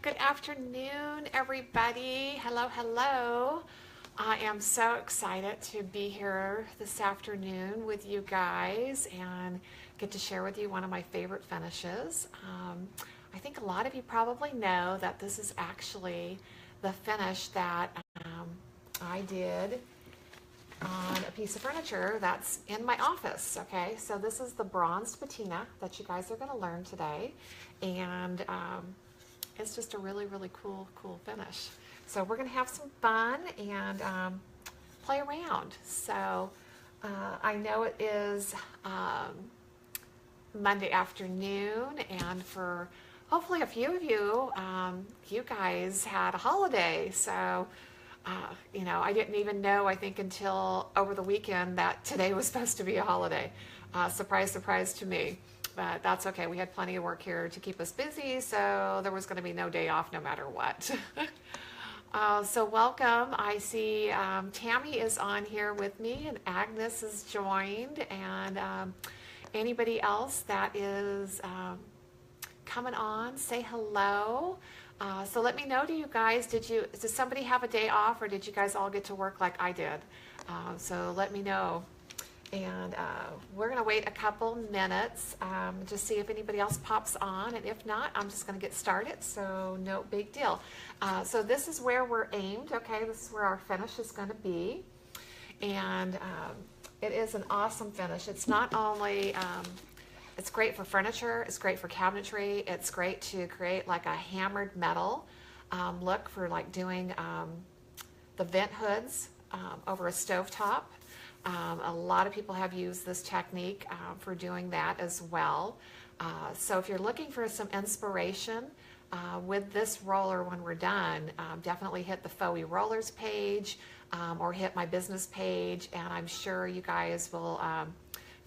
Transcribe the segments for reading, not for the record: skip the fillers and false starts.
Good afternoon, everybody. Hello, hello. I am so excited to be here this afternoon with you guys and get to share with you one of my favorite finishes. I think a lot of you probably know that this is actually the finish that I did on a piece of furniture that's in my office. Okay, so this is the bronzed patina that you guys are going to learn today, and it's just a really, really cool finish. So we're going to have some fun and play around. So I know it is Monday afternoon, and for hopefully a few of you, you guys had a holiday. So you know, I didn't even know, I think, until over the weekend that today was supposed to be a holiday. Surprise, surprise to me. But that's okay. We had plenty of work here to keep us busy, so there was going to be no day off no matter what. So welcome. I see Tammy is on here with me, and Agnes is joined, and anybody else that is coming on, say hello. So let me know, to you guys, did somebody have a day off, or did you guys all get to work like I did? So let me know. And we're going to wait a couple minutes to see if anybody else pops on. And if not, I'm just going to get started. So no big deal. So this is where we're aimed. Okay, this is where our finish is going to be. And it is an awesome finish. It's not only, it's great for furniture. It's great for cabinetry. It's great to create like a hammered metal look for like doing the vent hoods over a stovetop. A lot of people have used this technique for doing that as well. So if you're looking for some inspiration with this roller when we're done, definitely hit the Faux Rollers page or hit my business page, and I'm sure you guys will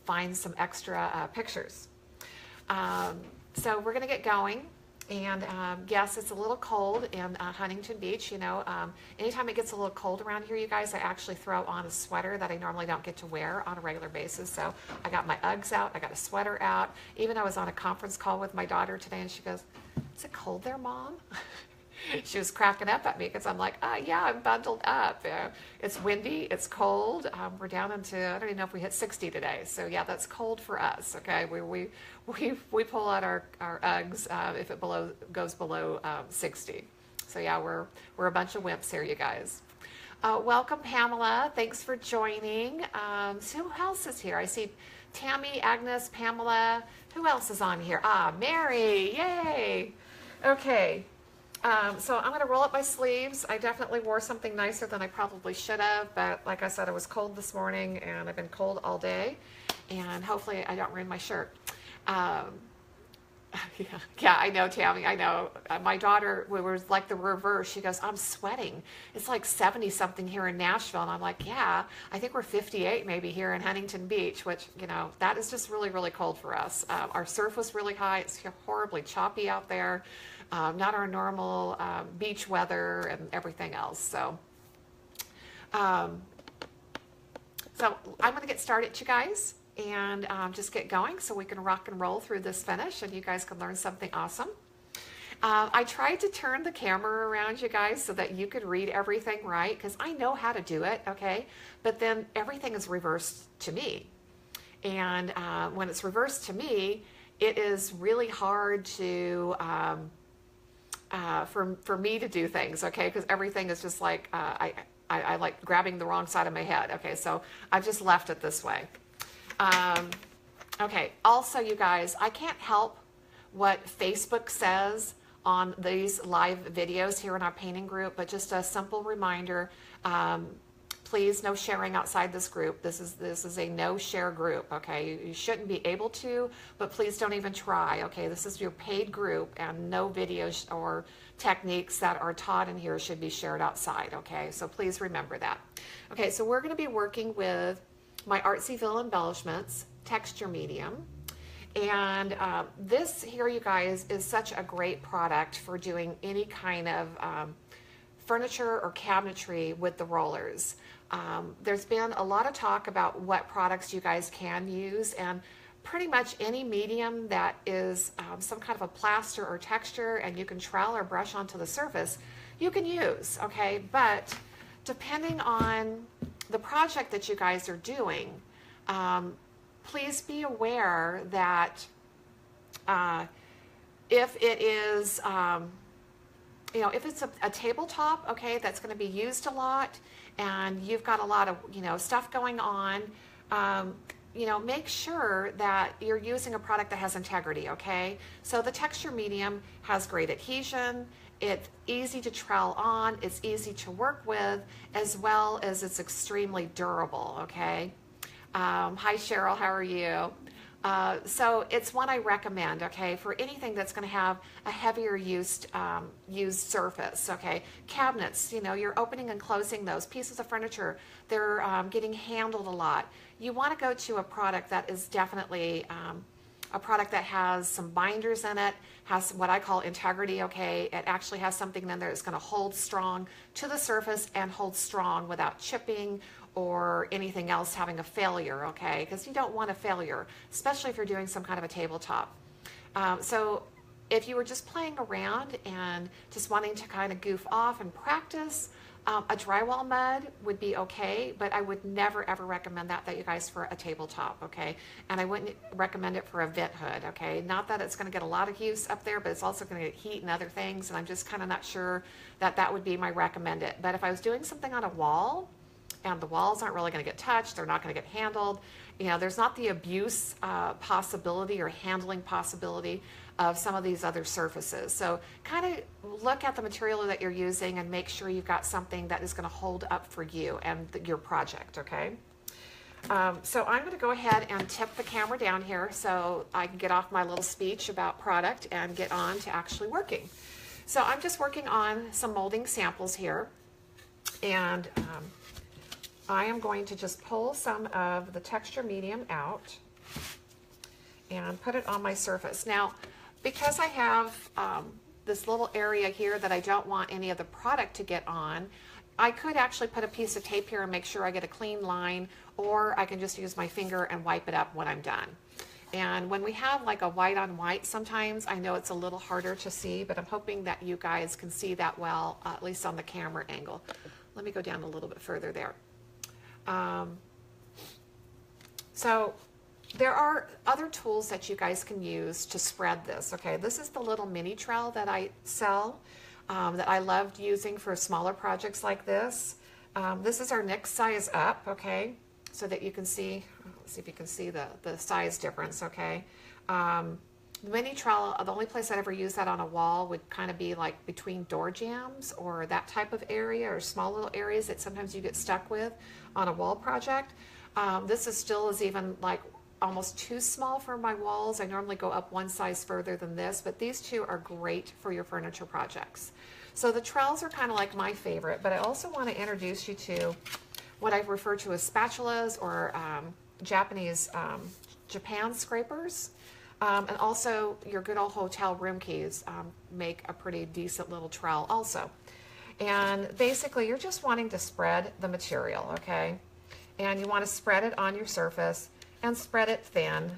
find some extra pictures. So we're going to get going. And yes, it's a little cold in Huntington Beach. You know, anytime it gets a little cold around here, you guys, I actually throw on a sweater that I normally don't get to wear on a regular basis. So I got my Uggs out, I got a sweater out. Even I was on a conference call with my daughter today, and she goes, "Is it cold there, Mom?" She was cracking up at me because I'm like, yeah, I'm bundled up. It's windy, it's cold. We're down into, I don't even know if we hit 60 today. So yeah, that's cold for us. Okay, we pull out our Uggs if it goes below 60. So yeah, we're a bunch of wimps here, you guys. Welcome, Pamela. Thanks for joining. So who else is here? I see Tammy, Agnes, Pamela. Who else is on here? Mary. Yay. Okay. So I'm going to roll up my sleeves. I definitely wore something nicer than I probably should have, but like I said, it was cold this morning, and I've been cold all day, and hopefully I don't ruin my shirt. Yeah, I know, Tammy, I know. My daughter, we were like the reverse. She goes, "I'm sweating. It's like 70-something here in Nashville." And I'm like, yeah, I think we're 58 maybe here in Huntington Beach, which, you know, that is just really, really cold for us. Our surf was really high. It's horribly choppy out there. Not our normal beach weather and everything else. So I'm going to get started, you guys, and just get going so we can rock and roll through this finish and you guys can learn something awesome. I tried to turn the camera around, you guys, so that you could read everything right, because I know how to do it, okay? But then everything is reversed to me. And when it's reversed to me, it is really hard to... for me to do things, okay, because everything is just like I like grabbing the wrong side of my head. Okay, so I've just left it this way. Okay, also, you guys, I can't help what Facebook says on these live videos here in our painting group, but just a simple reminder, please, no sharing outside this group. This is a no share group, okay? You shouldn't be able to, but please don't even try, okay? This is your paid group, and no videos or techniques that are taught in here should be shared outside, okay? So please remember that. Okay, so we're gonna be working with my Artsyville embellishments, texture medium. And this here, you guys, is such a great product for doing any kind of furniture or cabinetry with the rollers. There's been a lot of talk about what products you guys can use, and pretty much any medium that is some kind of a plaster or texture and you can trowel or brush onto the surface, you can use, okay? But depending on the project that you guys are doing, please be aware that if it is, if it's a tabletop, okay, that's going to be used a lot and you've got a lot of, stuff going on, make sure that you're using a product that has integrity, okay? So the texture medium has great adhesion, it's easy to trowel on, it's easy to work with, as well as it's extremely durable, okay? Hi Cheryl, how are you? So it's one I recommend, okay, for anything that's going to have a heavier used surface, okay. Cabinets, you're opening and closing those. Pieces of furniture, they're getting handled a lot. You want to go to a product that is definitely a product that has some binders in it, has what I call integrity, okay. It actually has something in there that's going to hold strong to the surface and hold strong without chipping or anything else having a failure, okay? Because you don't want a failure, especially if you're doing some kind of a tabletop. So if you were just playing around and just wanting to kind of goof off and practice, a drywall mud would be okay, but I would never ever recommend that you guys for a tabletop, okay? And I wouldn't recommend it for a vent hood, okay? Not that it's going to get a lot of use up there, but it's also going to get heat and other things, and I'm just kind of not sure that would be my recommended. But if I was doing something on a wall, and the walls aren't really going to get touched, they're not going to get handled, there's not the abuse possibility or handling possibility of some of these other surfaces. So kind of look at the material that you're using and make sure you've got something that is going to hold up for you and your project, okay? So I'm going to go ahead and tip the camera down here so I can get off my little speech about product and get on to actually working. So I'm just working on some molding samples here, and I am going to just pull some of the texture medium out and put it on my surface. Now, because I have this little area here that I don't want any of the product to get on, I could actually put a piece of tape here and make sure I get a clean line, or I can just use my finger and wipe it up when I'm done. And when we have like a white on white, sometimes I know it's a little harder to see, but I'm hoping that you guys can see that well, at least on the camera angle. Let me go down a little bit further there. So there are other tools that you guys can use to spread this, okay? This is the little mini trowel that I sell, that I loved using for smaller projects like this. This is our next size up, okay? So that you can see, let's see if you can see the size difference, okay? The mini trowel, the only place I'd ever use that on a wall would kind of be like between door jambs or that type of area, or small little areas that sometimes you get stuck with on a wall project. This is even like almost too small for my walls. I normally go up one size further than this, but these two are great for your furniture projects. So the trowels are kind of like my favorite, but I also want to introduce you to what I refer to as spatulas, or Japanese Japan scrapers. And also your good old hotel room keys make a pretty decent little trowel also. And basically you're just wanting to spread the material, okay? And you want to spread it on your surface and spread it thin.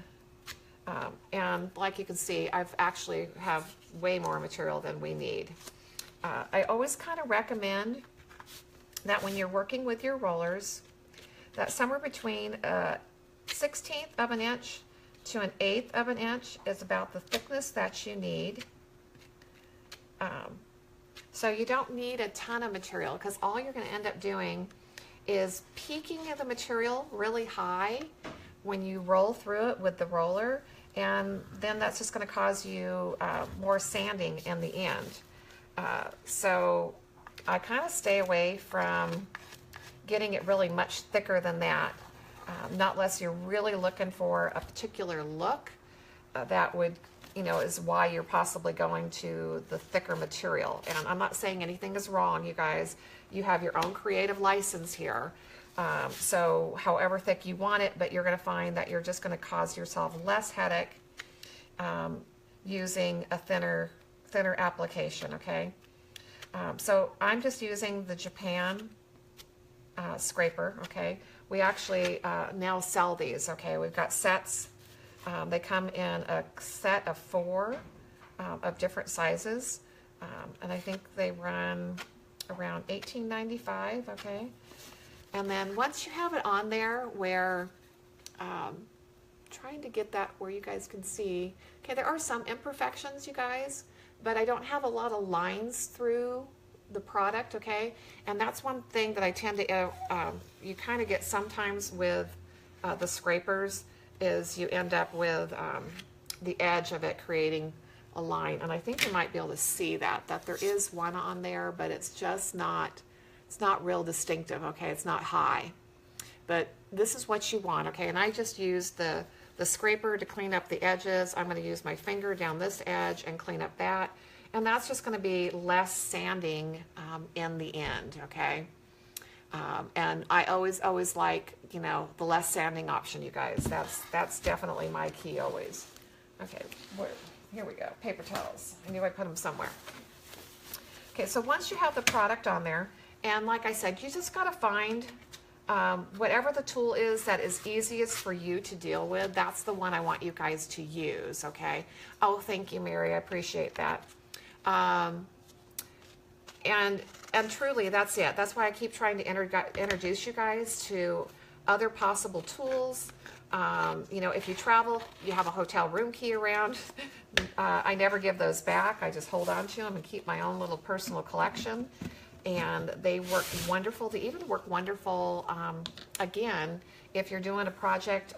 And like you can see, I've actually have way more material than we need. I always kind of recommend that when you're working with your rollers, that somewhere between a 1/16 of an inch to an 1/8 of an inch is about the thickness that you need. So you don't need a ton of material, because all you're going to end up doing is peaking the material really high when you roll through it with the roller, and then that's just going to cause you more sanding in the end. So I kind of stay away from getting it really much thicker than that. Not unless you're really looking for a particular look, that would, is why you're possibly going to the thicker material. And I'm not saying anything is wrong, you guys. You have your own creative license here. So however thick you want it, but you're going to find that you're just going to cause yourself less headache using a thinner application, okay? So I'm just using the Japan scraper, okay? We actually now sell these, okay? We've got sets They come in a set of 4 of different sizes, and I think they run around $18.95, okay? And then once you have it on there where, trying to get that where you guys can see, okay, there are some imperfections, you guys, but I don't have a lot of lines through the product, okay? And that's one thing that I tend to, you kind of get sometimes with the scrapers, is you end up with the edge of it creating a line. And I think you might be able to see that there is one on there, but it's just not, it's not real distinctive, okay? It's not high. But this is what you want, okay? And I just used the scraper to clean up the edges. I'm going to use my finger down this edge and clean up that. And that's just going to be less sanding in the end, okay? And I always like, you know, the less sanding option, you guys. That's definitely my key always. Okay, here we go, paper towels. I knew I put them somewhere. Okay, so once you have the product on there, and like I said, you just got to find whatever the tool is that is easiest for you to deal with. That's the one I want you guys to use, okay? Oh, thank you, Mary. I appreciate that. And truly, that's it. That's why I keep trying to introduce you guys to other possible tools. You know, if you travel, you have a hotel room key around. I never give those back. I just hold on to them and keep my own little personal collection. And they work wonderful. They even work wonderful, again, if you're doing a project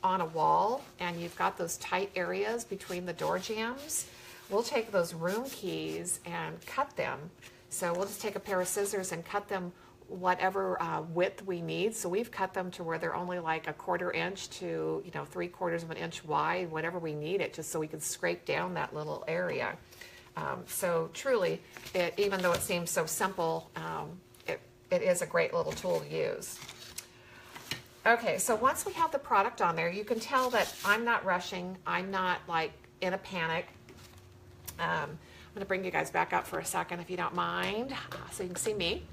on a wall and you've got those tight areas between the door jambs. We'll take those room keys and cut them. So we'll just take a pair of scissors and cut them whatever width we need. So we've cut them to where they're only like 1/4 inch to, you know, 3/4 of an inch wide, whatever we need it, just so we can scrape down that little area. So truly, even though it seems so simple, it is a great little tool to use. Okay, so once we have the product on there, you can tell that I'm not rushing. I'm not like in a panic. I'm going to bring you guys back up for a second if you don't mind, so you can see me.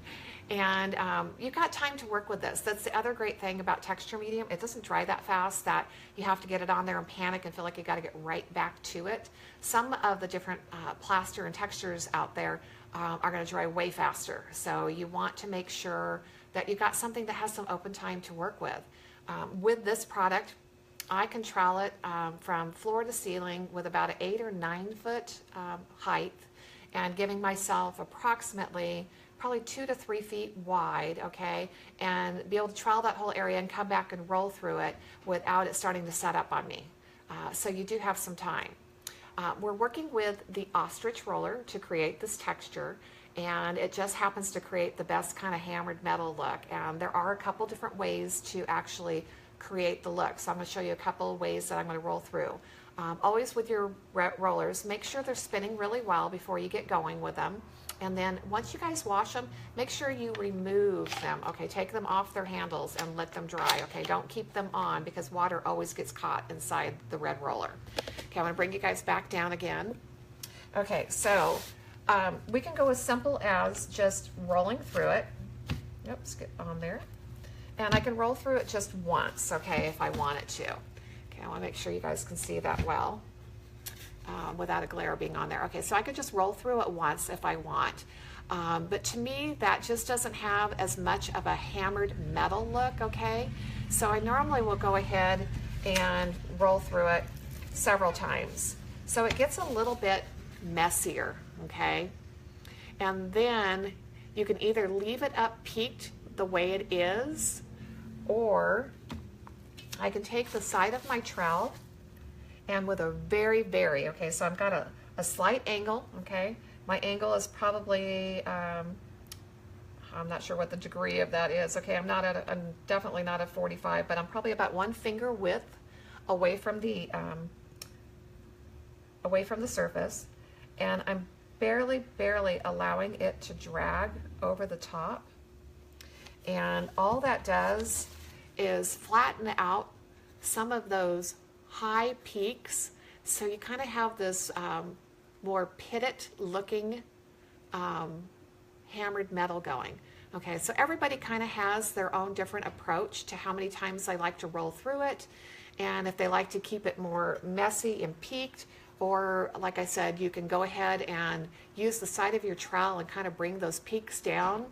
And you've got time to work with this. That's the other great thing about texture medium. It doesn't dry that fast that you have to get it on there and panic and feel like you got to get right back to it. Some of the different plaster and textures out there are going to dry way faster. So you want to make sure that you've got something that has some open time to work with. With this product, I can trowel it from floor to ceiling with about an 8 or 9 foot height, and giving myself approximately probably 2 to 3 feet wide, okay, and be able to trowel that whole area and come back and roll through it without it starting to set up on me. So you do have some time. We're working with the ostrich roller to create this texture, and it just happens to create the best kind of hammered metal look. And there are a couple different ways to actually create the look. So I'm going to show you a couple of ways that I'm going to roll through. Always with your rollers, make sure they're spinning really well before you get going with them. And then once you guys wash them, make sure you remove them. Okay, take them off their handles and let them dry. Okay, don't keep them on because water always gets caught inside the red roller. Okay, I'm going to bring you guys back down again. Okay, so we can go as simple as just rolling through it. Oops, get on there. And I can roll through it just once, okay, if I wanted to. Okay, I want to make sure you guys can see that well without a glare being on there. Okay, so I could just roll through it once if I want. But to me, that just doesn't have as much of a hammered metal look, okay? So I normally will go ahead and roll through it several times. So it gets a little bit messier, okay? And then you can either leave it up peaked the way it is, or I can take the side of my trowel and with a very, okay, so I've got a slight angle, okay? My angle is probably, I'm not sure what the degree of that is, okay? I'm definitely not at 45, but I'm probably about 1 finger width away from the surface, and I'm barely allowing it to drag over the top. And all that does is flatten out some of those high peaks, so you kind of have this more pitted looking hammered metal going. Okay, so everybody kind of has their own different approach to how many times they like to roll through it. And if they like to keep it more messy and peaked, or like I said, you can go ahead and use the side of your trowel and kind of bring those peaks down,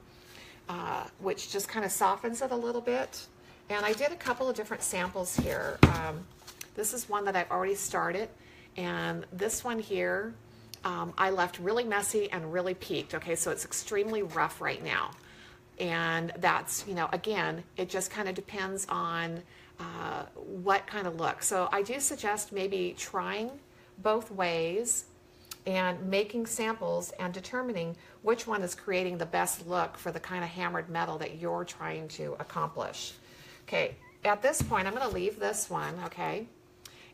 which just kind of softens it a little bit. And I did a couple of different samples here. This is one that I've already started, and this one here, I left really messy and really peaked. Okay, so it's extremely rough right now. And that's, you know, again, it just kind of depends on what kind of look. So I do suggest maybe trying both ways and making samples and determining which one is creating the best look for the kind of hammered metal that you're trying to accomplish. Okay, at this point, I'm going to leave this one, okay,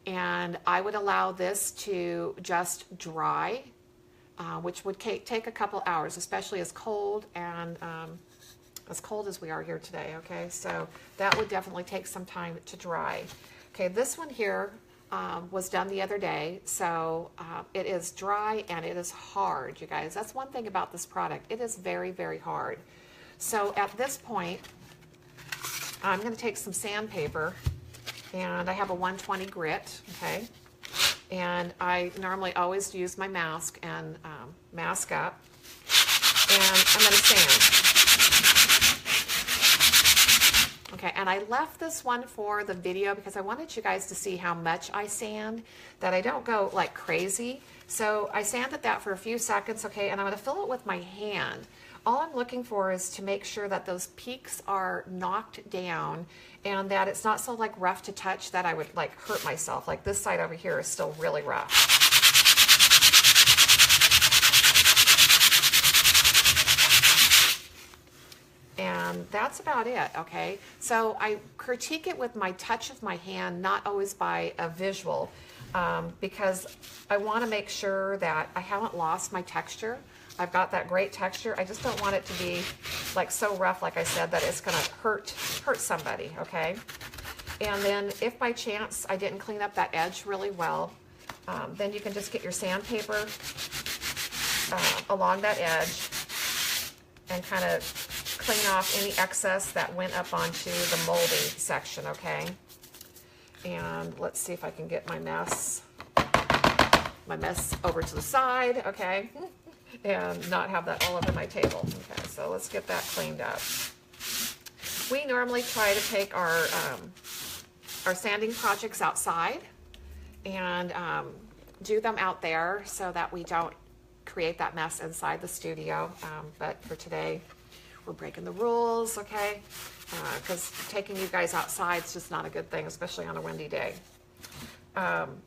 and I would allow this to just dry, which would take a couple hours, especially as cold as we are here today, okay? So that would definitely take some time to dry. Okay, this one here was done the other day, so it is dry and it is hard, you guys. That's one thing about this product. It is very, very hard. So at this point, I'm going to take some sandpaper, and I have a 120 grit, okay? And I normally always use my mask and mask up, and I'm going to sand. Okay, and I left this one for the video because I wanted you guys to see how much I sand, that I don't go like crazy. So I sanded that for a few seconds, okay, and I'm going to fill it with my hand. All I'm looking for is to make sure that those peaks are knocked down and that it's not so like rough to touch that I would like hurt myself. Like this side over here is still really rough. And that's about it, okay? So I critique it with my touch of my hand, not always by a visual, because I want to make sure that I haven't lost my texture. I've got that great texture. I just don't want it to be like so rough, like I said, that it's going to hurt somebody, okay? And then if by chance I didn't clean up that edge really well, then you can just get your sandpaper along that edge and kind of clean off any excess that went up onto the moldy section, okay? And let's see if I can get my mess over to the side, okay? And not have that all over my table. Okay, so let's get that cleaned up. We normally try to take our sanding projects outside and do them out there so that we don't create that mess inside the studio. But for today, we're breaking the rules, okay? Because taking you guys outside is just not a good thing, especially on a windy day.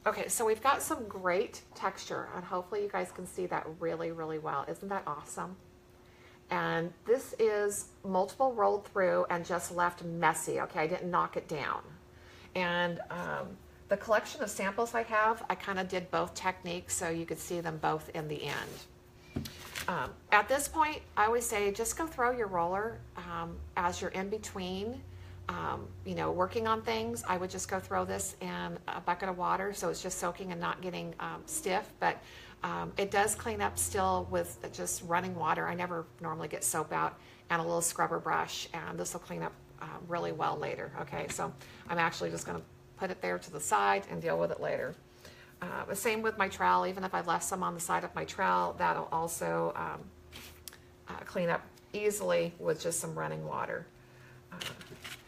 Okay, so we've got some great texture, and hopefully you guys can see that really, really well. Isn't that awesome? And this is multiple rolled through and just left messy, okay? I didn't knock it down. And the collection of samples I have, I kind of did both techniques so you could see them both in the end. At this point, I always say just go throw your roller as you're in between, you know, working on things. I would just go throw this in a bucket of water so it's just soaking and not getting stiff, but it does clean up still with just running water. I never normally get soap out, and a little scrubber brush, and this will clean up really well later, okay? So I'm actually just going to put it there to the side and deal with it later. The same with my trowel. Even if I left some on the side of my trowel, that'll also clean up easily with just some running water.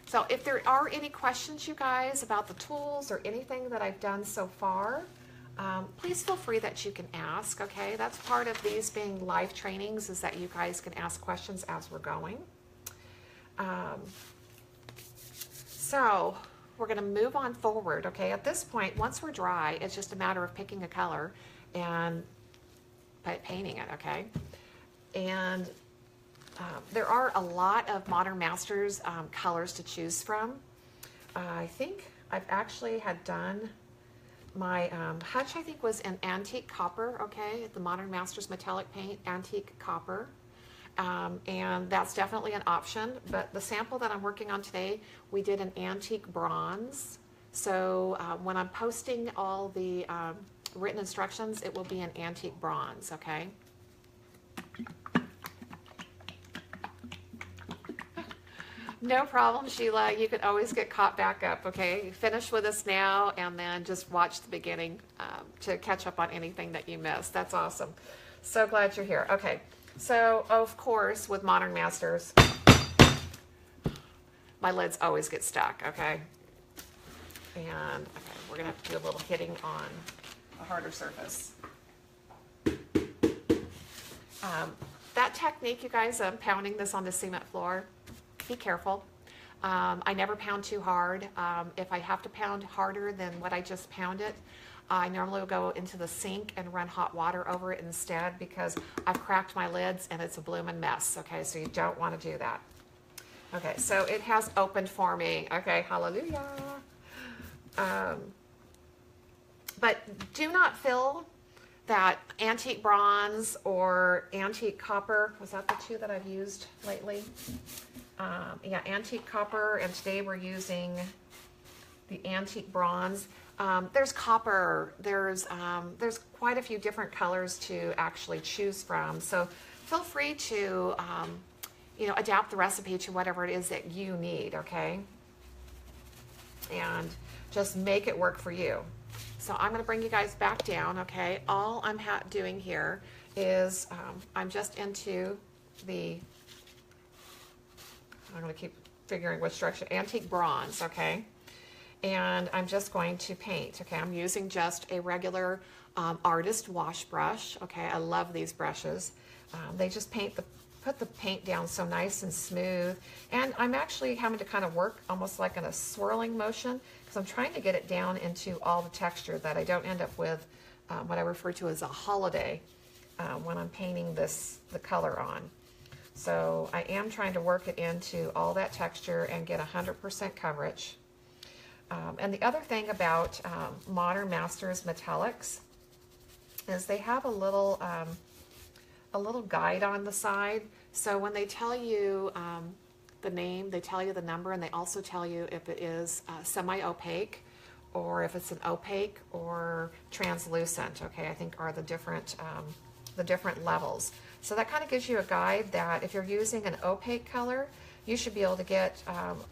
So if there are any questions, you guys, about the tools or anything that I've done so far, please feel free that you can ask, okay? That's part of these being live trainings, is that you guys can ask questions as we're going. So we're going to move on forward, okay? At this point, once we're dry, it's just a matter of picking a color and painting it, okay? And there are a lot of Modern Masters colors to choose from. I think I've actually had done my hutch, I think, was an antique copper, okay? The Modern Masters metallic paint, antique copper. And that's definitely an option, but the sample that I'm working on today, we did an antique bronze. So when I'm posting all the written instructions, it will be an antique bronze, okay? No problem, Sheila. You can always get caught back up, okay? Finish with us now and then just watch the beginning to catch up on anything that you missed. That's awesome. So glad you're here. Okay, so of course, with Modern Masters, my lids always get stuck, okay? And okay, we're gonna have to do a little hitting on a harder surface. That technique, you guys, pounding this on the cement floor, be careful. I never pound too hard. If I have to pound harder than what I just pounded, I normally will go into the sink and run hot water over it instead because I've cracked my lids and it's a bloomin' mess, okay? So you don't want to do that. Okay, so it has opened for me. Okay, hallelujah. But do not fill that antique bronze or antique copper. Was that the two that I've used lately? Yeah, antique copper, and today we're using the antique bronze. There's copper, there's quite a few different colors to actually choose from. So feel free to, you know, adapt the recipe to whatever it is that you need, okay? And just make it work for you. So I'm going to bring you guys back down, okay? All I'm doing here is I'm just into the, I'm going to keep figuring which direction, antique bronze, okay? And I'm just going to paint, okay? I'm using just a regular artist wash brush, okay? I love these brushes. They just put the paint down so nice and smooth. And I'm actually having to kind of work almost like in a swirling motion because I'm trying to get it down into all the texture that I don't end up with what I refer to as a holiday when I'm painting the color on. So I am trying to work it into all that texture and get 100% coverage. And the other thing about Modern Masters metallics is they have a little guide on the side. So when they tell you the name, they tell you the number, and they also tell you if it is semi-opaque or if it's an opaque or translucent, okay, I think are the different levels. So that kind of gives you a guide that if you're using an opaque color, you should be able to get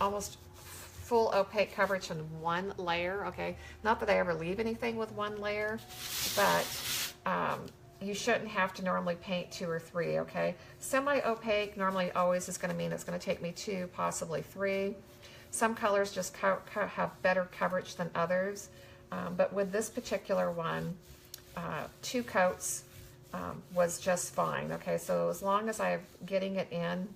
almost full opaque coverage in one layer, okay? Not that I ever leave anything with one layer, but you shouldn't have to normally paint 2 or 3, okay? Semi-opaque normally always is going to mean it's going to take me 2, possibly 3. Some colors just have better coverage than others, but with this particular one, 2 coats was just fine, okay? So as long as I'm getting it in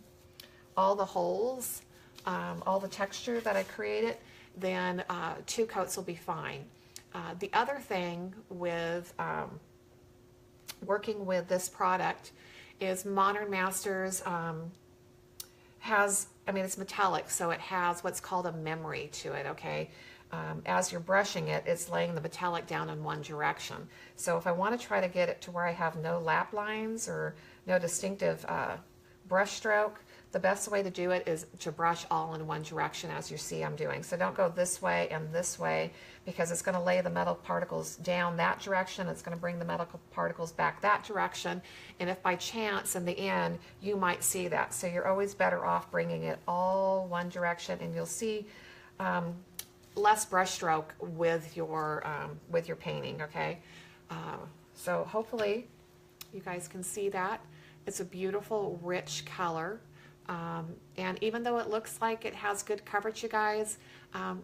all the holes, all the texture that I created, then 2 coats will be fine. The other thing with working with this product is Modern Masters has, I mean, it's metallic, so it has what's called a memory to it, okay? As you're brushing it, it's laying the metallic down in one direction. So if I want to try to get it to where I have no lap lines or no distinctive brush stroke, the best way to do it is to brush all in one direction as you see I'm doing. So don't go this way and this way because it's going to lay the metal particles down that direction. It's going to bring the metal particles back that direction. And if by chance in the end you might see that. So you're always better off bringing it all one direction, and you'll see less brush stroke with your painting, okay? So hopefully you guys can see that. It's a beautiful, rich color. And even though it looks like it has good coverage, you guys,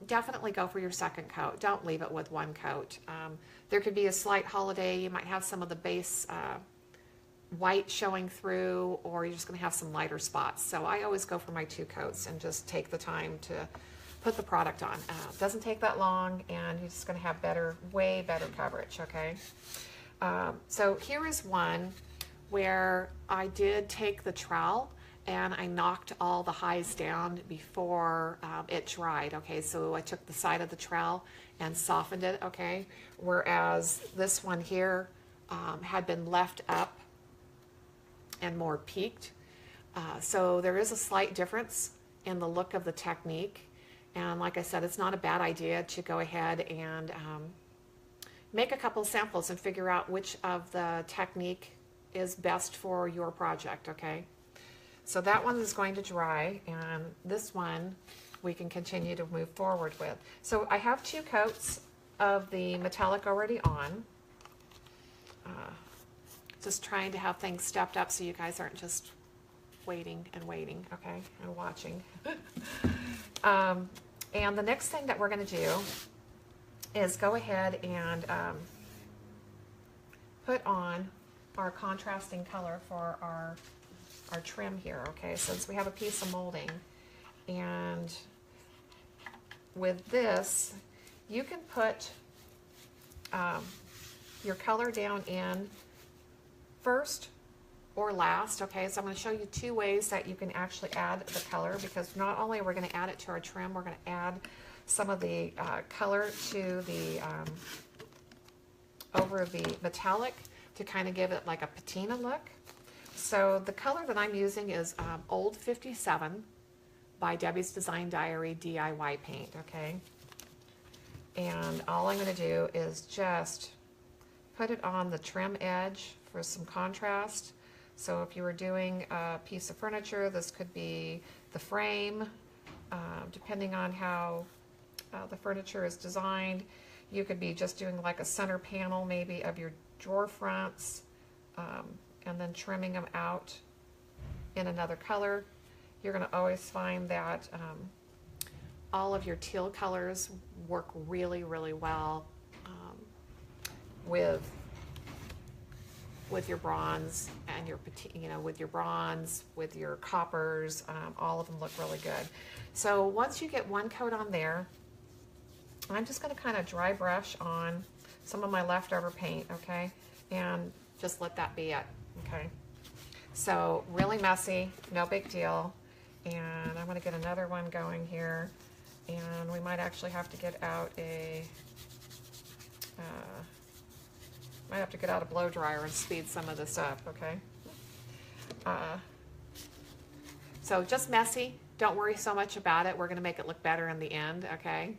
definitely go for your second coat. Don't leave it with one coat. There could be a slight holiday. You might have some of the base white showing through, or you're just going to have some lighter spots. So I always go for my 2 coats and just take the time to put the product on. It doesn't take that long, and you're just going to have way better coverage, okay? So here is one where I did take the trowel and I knocked all the highs down before it dried, okay? So I took the side of the trowel and softened it, okay? Whereas this one here had been left up and more peaked. So there is a slight difference in the look of the technique. And like I said, it's not a bad idea to go ahead and make a couple samples and figure out which of the technique is best for your project, okay? So that one is going to dry, and this one we can continue to move forward with. So I have 2 coats of the metallic already on. Just trying to have things stepped up so you guys aren't just waiting and waiting, okay, and watching. And the next thing that we're going to do is go ahead and put on our contrasting color for our trim here, okay? Since we have a piece of molding, and with this, you can put your color down in first or last, okay? So I'm going to show you 2 ways that you can actually add the color, because not only are we going to add it to our trim, we're going to add some of the color to the over the metallic to kind of give it like a patina look. So the color that I'm using is Old 57 by Debbie's Design Diary DIY paint, okay? And all I'm going to do is just put it on the trim edge for some contrast. So if you were doing a piece of furniture, this could be the frame, depending on how the furniture is designed. You could be just doing like a center panel maybe of your drawer fronts, and then trimming them out in another color. You're going to always find that all of your teal colors work really, really well with your bronze and your, with your bronze, with your coppers. All of them look really good. So once you get one coat on there, I'm just going to kind of dry brush on some of my leftover paint, okay, and just let that be it, okay. So really messy, no big deal. And I'm going to get another one going here, and we might actually have to get out a blow dryer and speed some of this up, okay. So just messy, don't worry so much about it. We're going to make it look better in the end, okay.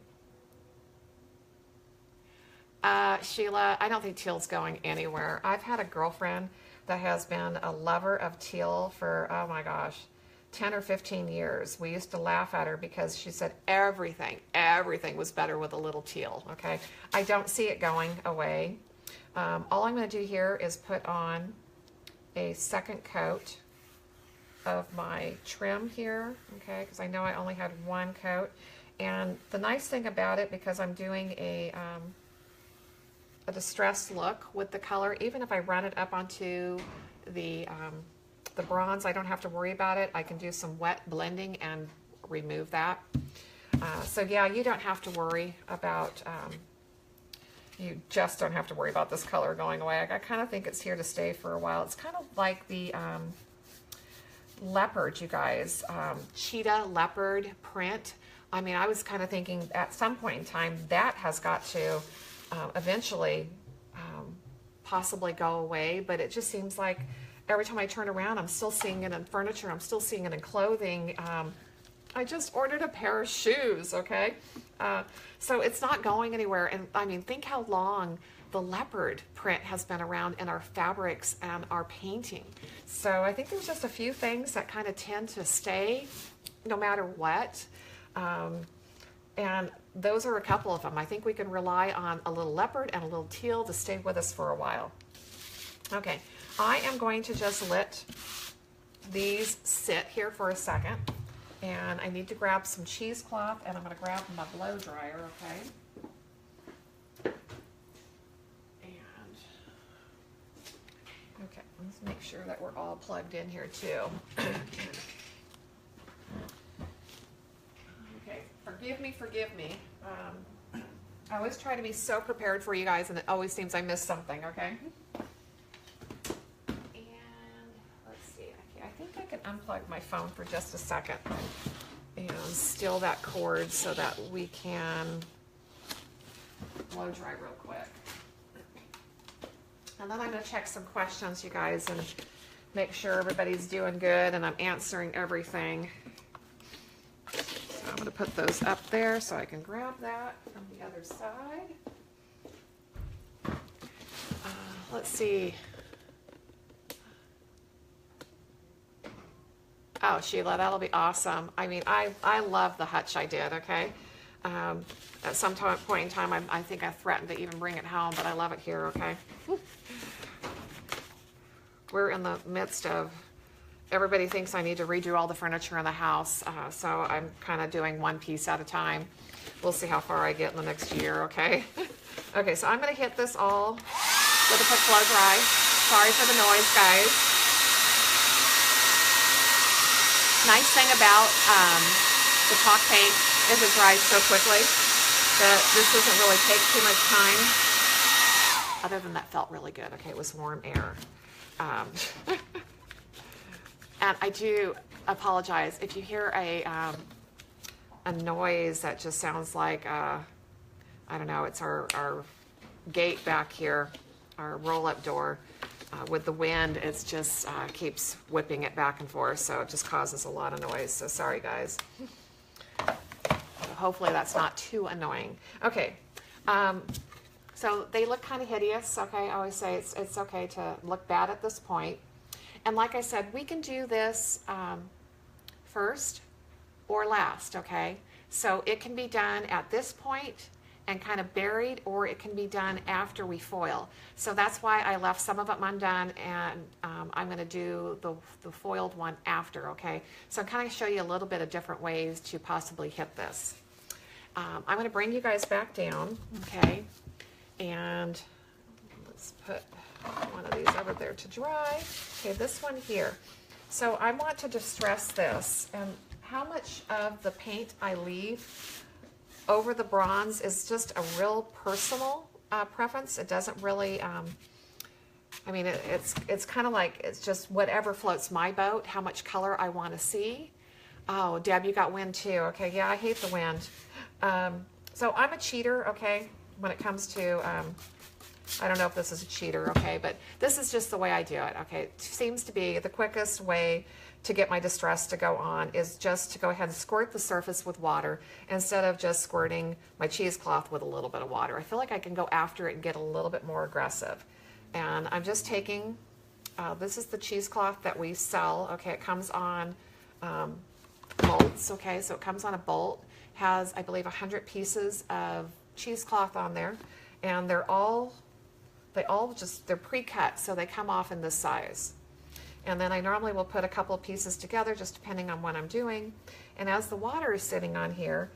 Sheila, I don't think teal's going anywhere. I've had a girlfriend that has been a lover of teal for, oh my gosh, 10 or 15 years. We used to laugh at her because she said everything was better with a little teal, okay? I don't see it going away. All I'm going to do here is put on a second coat of my trim here, okay, because I know I only had one coat. And the nice thing about it, because I'm doing a distressed look with the color, even if I run it up onto the bronze, I don't have to worry about it. I can do some wet blending and remove that. So yeah, you don't have to worry about, you just don't have to worry about this color going away. I kind of think it's here to stay for a while. It's kind of like the leopard, you guys, cheetah leopard print. I mean, I was kind of thinking at some point in time that has got to eventually possibly go away, but it just seems like every time I turn around, I'm still seeing it in furniture, I'm still seeing it in clothing. I just ordered a pair of shoes, okay? So it's not going anywhere. And I mean, think how long the leopard print has been around in our fabrics and our painting. So I think there's just a few things that kind of tend to stay no matter what. And those are a couple of them. I think we can rely on a little leopard and a little teal to stay with us for a while. Okay, I am going to just let these sit here for a second. And I need to grab some cheesecloth, and I'm going to grab my blow dryer, okay? And, okay, let's make sure that we're all plugged in here too. Okay, forgive me. I always try to be so prepared for you guys, and it always seems I miss something, okay? I think I can unplug my phone for just a second and steal that cord so that we can blow dry real quick. And then I'm going to check some questions, you guys, and make sure everybody's doing good and I'm answering everything. So I'm going to put those up there so I can grab that from the other side. Let's see. Oh, Sheila, that'll be awesome. I mean, I love the hutch I did, okay? At some point in time, I think I threatened to even bring it home, but I love it here, okay? We're in the midst of, everybody thinks I need to redo all the furniture in the house, so I'm kind of doing one piece at a time. We'll see how far I get in the next year, okay? Okay, so I'm going to hit this all with a quick blow dry. Sorry for the noise, guys. Nice thing about the chalk paint is it dries so quickly that this doesn't really take too much time. Other than that, felt really good. Okay, it was warm air. And I do apologize if you hear a noise that just sounds like, I don't know, it's our gate back here, our roll-up door. With the wind, it's just keeps whipping it back and forth, so it just causes a lot of noise. So sorry, guys. Hopefully that's not too annoying. Okay, so they look kind of hideous. Okay, I always say it's okay to look bad at this point. And like I said, we can do this first or last. Okay, so it can be done at this point and kind of buried, or it can be done after we foil. So that's why I left some of them undone, and I'm going to do the foiled one after, okay? So I'm kind of show you a little bit of different ways to possibly hit this. I'm going to bring you guys back down, okay? And let's put one of these over there to dry. Okay, this one here. So I want to distress this, and how much of the paint I leave over the bronze is just a real personal preference. It doesn't really, I mean, it's kind of like, it's just whatever floats my boat, how much color I want to see. Oh, Deb, you got wind too. Okay, yeah, I hate the wind. So I'm a cheater, okay, when it comes to, I don't know if this is a cheater, okay, but this is just the way I do it, okay. It seems to be the quickest way to get my distress to go on is just to go ahead and squirt the surface with water instead of just squirting my cheesecloth with a little bit of water. I feel like I can go after it and get a little bit more aggressive. And I'm just taking, this is the cheesecloth that we sell, okay, it comes on bolts, okay, so it comes on a bolt, has, I believe, 100 pieces of cheesecloth on there, and they're pre-cut, so they come off in this size. And then I normally will put a couple of pieces together, just depending on what I'm doing. And as the water is sitting on here,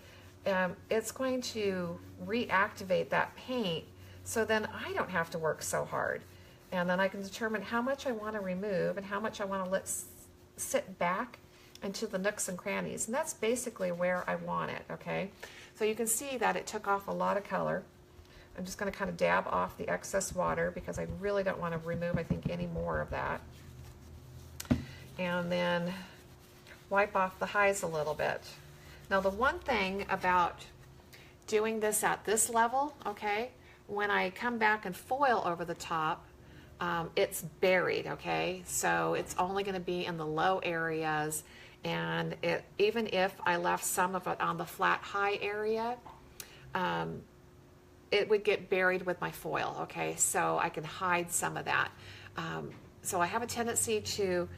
it's going to reactivate that paint, so then I don't have to work so hard. And then I can determine how much I want to remove and how much I want to let sit back into the nooks and crannies. And that's basically where I want it, okay? So you can see that it took off a lot of color. I'm just going to kind of dab off the excess water because I really don't want to remove, I think, any more of that. And then wipe off the highs a little bit. Now the one thing about doing this at this level, okay, when I come back and foil over the top, it's buried, okay? So it's only going to be in the low areas, and even if I left some of it on the flat high area, it would get buried with my foil, okay? So I can hide some of that. So I have a tendency to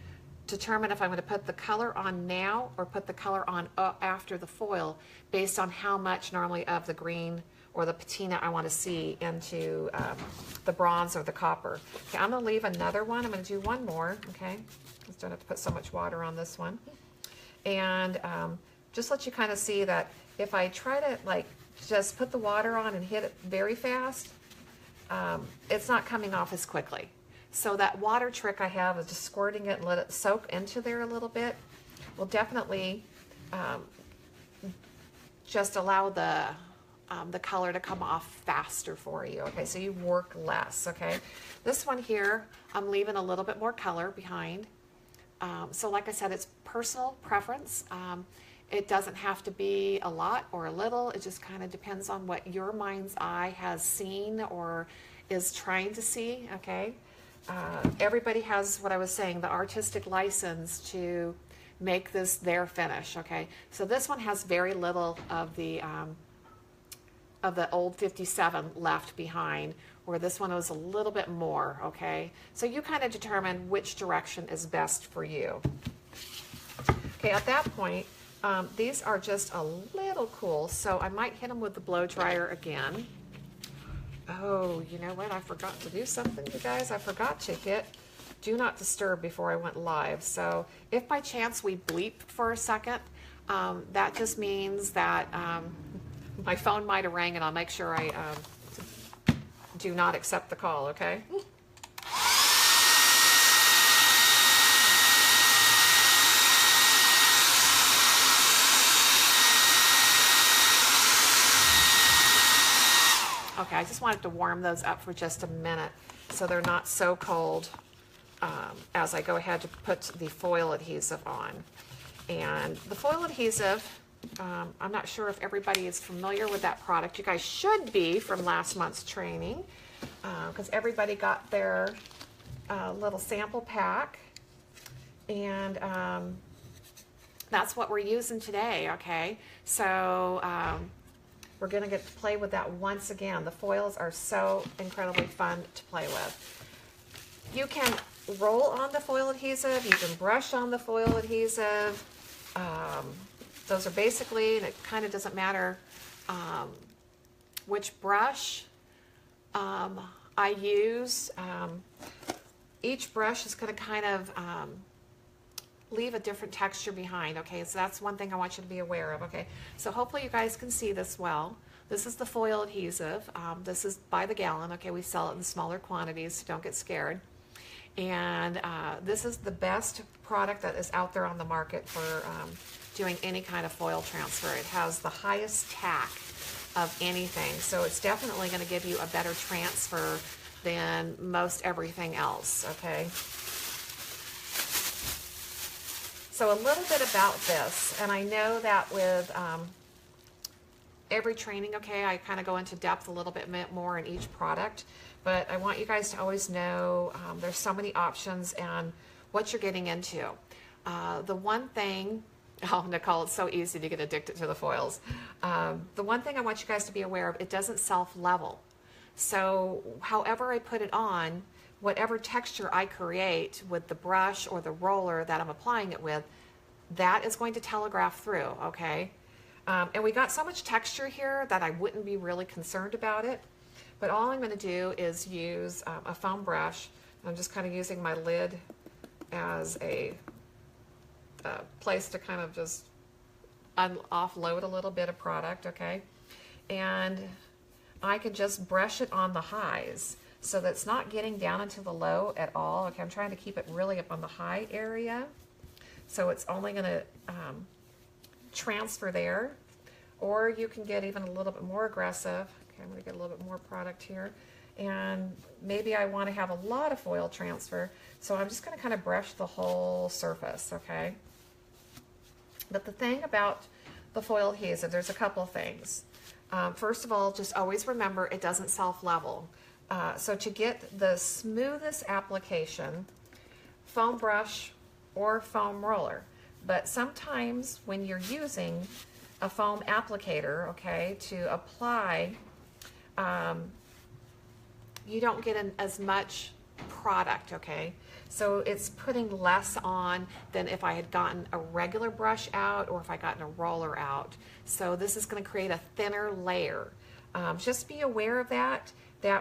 determine if I'm going to put the color on now or put the color on after the foil based on how much normally of the green or the patina I want to see into the bronze or the copper. Okay, I'm going to leave another one. I'm going to do one more, okay? Just don't have to put so much water on this one. And just let you kind of see that if I try to like just put the water on and hit it very fast, it's not coming off as quickly. So that water trick I have is just squirting it and let it soak into there a little bit will definitely just allow the color to come off faster for you. Okay, so you work less, okay? This one here, I'm leaving a little bit more color behind. So like I said, it's personal preference. It doesn't have to be a lot or a little. It just kind of depends on what your mind's eye has seen or is trying to see, okay? Everybody has, what I was saying, the artistic license to make this their finish, okay? So this one has very little of the old 57 left behind, where this one was a little bit more, okay? So you kind of determine which direction is best for you. Okay, at that point, these are just a little cool, so I might hit them with the blow dryer again. Oh, you know what? I forgot to do something, you guys. I forgot to hit do not disturb before I went live. So if by chance we bleep for a second, that just means that my phone might have rang, and I'll make sure I do not accept the call, okay? Okay, I just wanted to warm those up for just a minute so they're not so cold as I go ahead to put the foil adhesive on. And the foil adhesive, I'm not sure if everybody is familiar with that product. You guys should be from last month's training because everybody got their little sample pack. And that's what we're using today, okay? So we're gonna get to play with that once again. The foils are so incredibly fun to play with. You can roll on the foil adhesive, you can brush on the foil adhesive. Those are basically, and it kind of doesn't matter which brush I use. Each brush is gonna kind of leave a different texture behind, okay? So that's one thing I want you to be aware of, okay? So hopefully you guys can see this well. This is the foil adhesive. This is by the gallon, okay? We sell it in smaller quantities, so don't get scared. And this is the best product that is out there on the market for doing any kind of foil transfer. It has the highest tack of anything, so it's definitely going to give you a better transfer than most everything else, okay? So a little bit about this, and I know that with every training, okay, I kind of go into depth a little bit more in each product, but I want you guys to always know there's so many options and what you're getting into. The one thing, oh, Nicole, it's so easy to get addicted to the foils. The one thing I want you guys to be aware of, it doesn't self-level. So however I put it on, whatever texture I create with the brush or the roller that I'm applying it with, that is going to telegraph through, okay? And we got so much texture here that I wouldn't be really concerned about it. But all I'm going to do is use a foam brush. I'm just kind of using my lid as a place to kind of just offload a little bit of product, okay? And I can just brush it on the highs so that it's not getting down into the low at all. Okay, I'm trying to keep it really up on the high area. So it's only going to transfer there. Or you can get even a little bit more aggressive. Okay, I'm going to get a little bit more product here. And maybe I want to have a lot of foil transfer. So I'm just going to kind of brush the whole surface, okay? But the thing about the foil adhesive, there's a couple of things. First of all, just always remember it doesn't self-level. So to get the smoothest application, foam brush or foam roller. But sometimes when you're using a foam applicator, okay, to apply, you don't get as much product, okay? So it's putting less on than if I had gotten a regular brush out or if I gotten a roller out. So this is going to create a thinner layer. Just be aware of that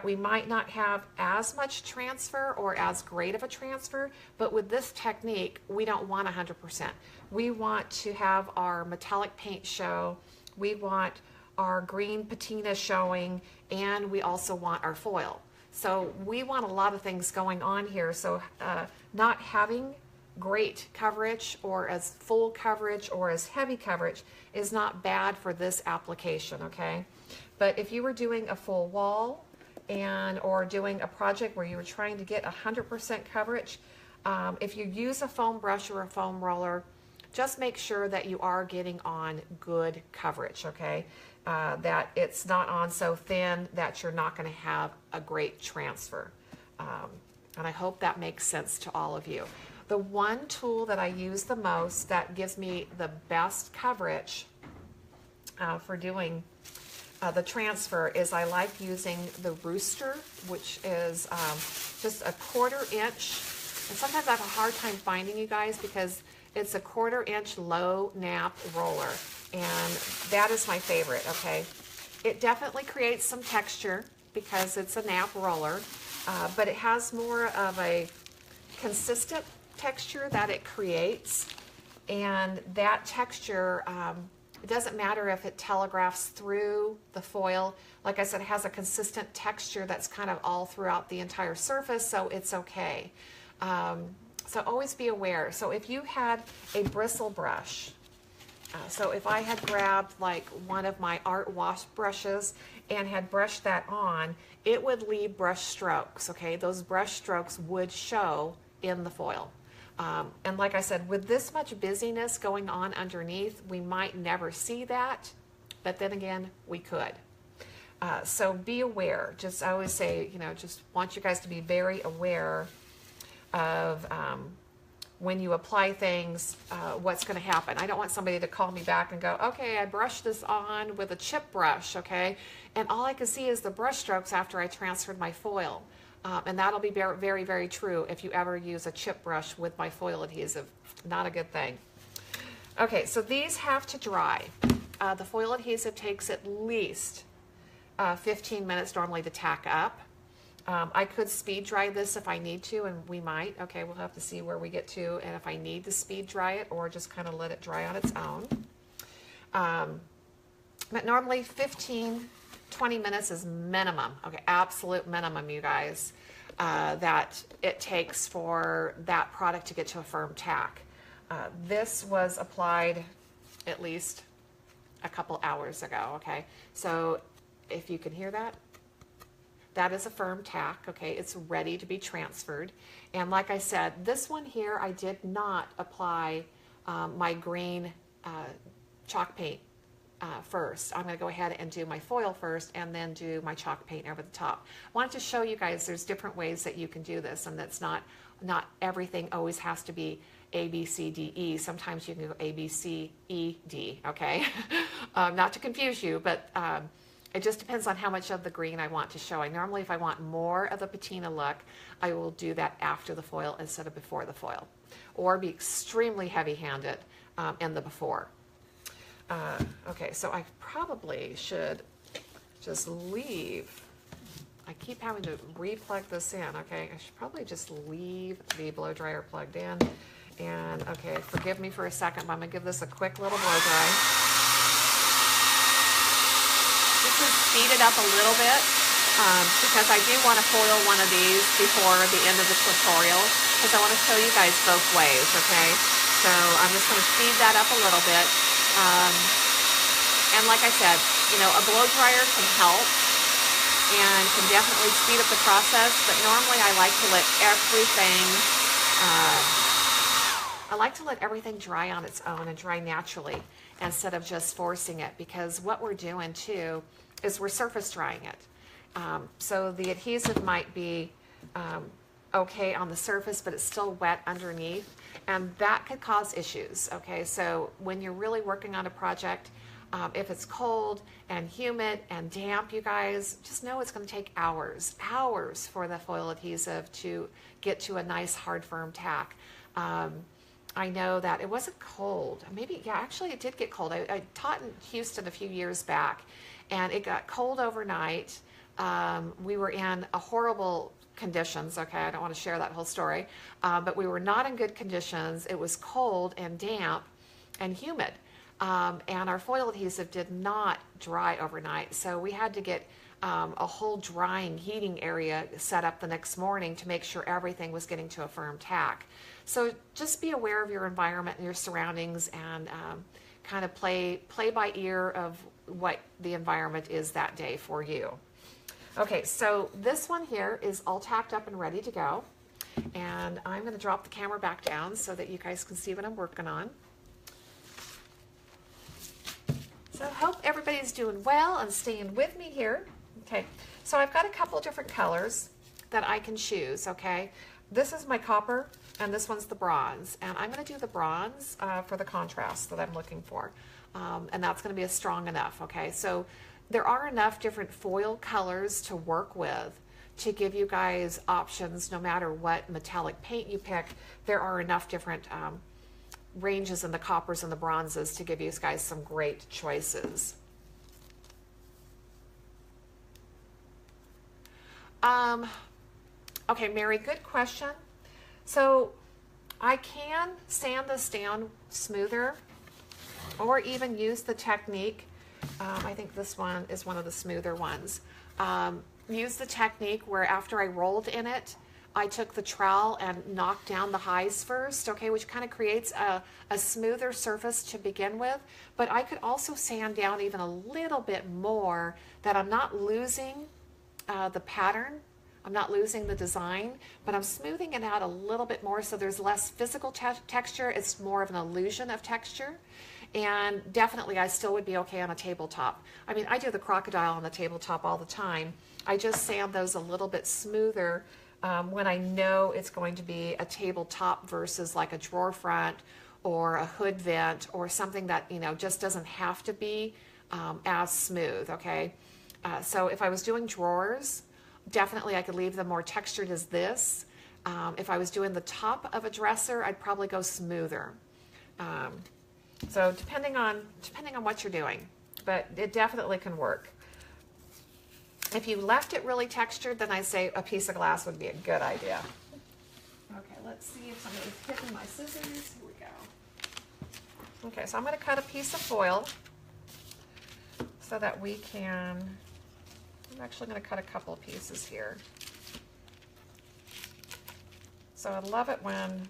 we might not have as much transfer or as great of a transfer, but with this technique, we don't want 100%. We want to have our metallic paint show, we want our green patina showing, and we also want our foil. So we want a lot of things going on here, so not having great coverage or as full coverage or as heavy coverage is not bad for this application, okay? But if you were doing a full wall or doing a project where you were trying to get 100% coverage, if you use a foam brush or a foam roller, just make sure that you are getting on good coverage, okay? That it's not on so thin that you're not going to have a great transfer. And I hope that makes sense to all of you. The one tool that I use the most that gives me the best coverage for doing the transfer is I like using the rooster, which is just a 1/4 inch. And sometimes I have a hard time finding, you guys, because It's a 1/4-inch low nap roller, and that is my favorite, okay? It definitely creates some texture because it's a nap roller, but it has more of a consistent texture that it creates, and that texture, it doesn't matter if it telegraphs through the foil. Like I said, it has a consistent texture that's kind of all throughout the entire surface, so it's okay. So always be aware. So if you had a bristle brush, so if I had grabbed like one of my art wash brushes and had brushed that on, it would leave brush strokes, okay? Those brush strokes would show in the foil. And like I said, with this much busyness going on underneath, we might never see that, but then again, we could. So be aware. Just, I always say, you know, just want you guys to be very aware of when you apply things, what's going to happen. I don't want somebody to call me back and go, okay, I brushed this on with a chip brush, okay, and all I can see is the brush strokes after I transferred my foil. And that'll be very, very, very true if you ever use a chip brush with my foil adhesive. Not a good thing. Okay, so these have to dry. The foil adhesive takes at least 15 minutes normally to tack up. I could speed dry this if I need to, and we might. Okay, we'll have to see where we get to and if I need to speed dry it or just kind of let it dry on its own. But normally 15, 20 minutes is minimum, okay, absolute minimum, you guys, that it takes for that product to get to a firm tack. This was applied at least a couple hours ago, okay? So if you can hear that, that is a firm tack, okay? It's ready to be transferred. And like I said, this one here, I did not apply my green chalk paint first. I'm going to go ahead and do my foil first and then do my chalk paint over the top. I wanted to show you guys there's different ways that you can do this, and that's not everything always has to be A, B, C, D, E. Sometimes you can go A, B, C, E, D, okay? Not to confuse you, but it just depends on how much of the green I want to show. Normally, if I want more of the patina look, I will do that after the foil instead of before the foil, or be extremely heavy-handed in the before. Okay, so I probably should just leave. I keep having to re-plug this in, okay? I should probably just leave the blow dryer plugged in. And, okay, forgive me for a second, but I'm going to give this a quick little blow dry. Just to speed it up a little bit, because I do want to foil one of these before the end of the tutorial, because I want to show you guys both ways, okay? So I'm just going to speed that up a little bit. And like I said, you know, a blow dryer can help and can definitely speed up the process, but normally I like to let everything dry on its own and dry naturally instead of just forcing it, because what we're doing too is we're surface drying it. So the adhesive might be okay on the surface, but it's still wet underneath, and that could cause issues, okay? So when you're really working on a project, if it's cold and humid and damp, you guys, just know it's going to take hours for the foil adhesive to get to a nice, hard, firm tack. I know that it wasn't cold. Maybe, yeah, actually it did get cold. I taught in Houston a few years back, and it got cold overnight. We were in a horrible conditions, okay, I don't want to share that whole story, but we were not in good conditions. It was cold and damp and humid, and our foil adhesive did not dry overnight, so we had to get a whole drying heating area set up the next morning to make sure everything was getting to a firm tack. So just be aware of your environment and your surroundings, and kind of play by ear of what the environment is that day for you. Okay, so this one here is all tacked up and ready to go. And I'm going to drop the camera back down so that you guys can see what I'm working on. So I hope everybody's doing well and staying with me here. Okay, so I've got a couple different colors that I can choose, okay? This is my copper, and this one's the bronze. And I'm going to do the bronze for the contrast that I'm looking for. And that's going to be a strong enough, okay? So there are enough different foil colors to work with to give you guys options no matter what metallic paint you pick. There are enough different ranges in the coppers and the bronzes to give you guys some great choices. Okay, Mary, good question. So I can sand this down smoother or even use the technique. I think this one is one of the smoother ones. Use the technique where after I rolled in it, I took the trowel and knocked down the highs first, okay, which kind of creates a smoother surface to begin with. But I could also sand down even a little bit more, that I'm not losing the pattern, I'm not losing the design, but I'm smoothing it out a little bit more so there's less physical texture. It's more of an illusion of texture. And definitely I still would be okay on a tabletop. I mean, I do the crocodile on the tabletop all the time. I just sand those a little bit smoother when I know it's going to be a tabletop versus like a drawer front or a hood vent or something that, you know, just doesn't have to be as smooth, okay? So if I was doing drawers, definitely I could leave them more textured as this. If I was doing the top of a dresser, I'd probably go smoother. So depending on what you're doing, but it definitely can work. If you left it really textured, then I'd say a piece of glass would be a good idea. Okay, let's see if somebody's hitting my scissors. Here we go. Okay, so I'm going to cut a piece of foil so that we can, I'm actually going to cut a couple of pieces here. So I love it when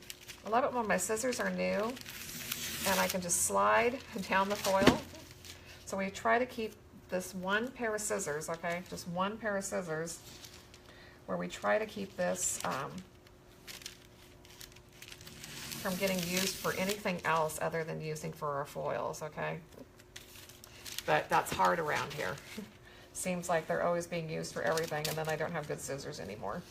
my scissors are new and I can just slide down the foil. So we try to keep this one pair of scissors, okay, just one pair of scissors, where we try to keep this from getting used for anything else other than using for our foils, okay? But that's hard around here. Seems like they're always being used for everything, and then I don't have good scissors anymore.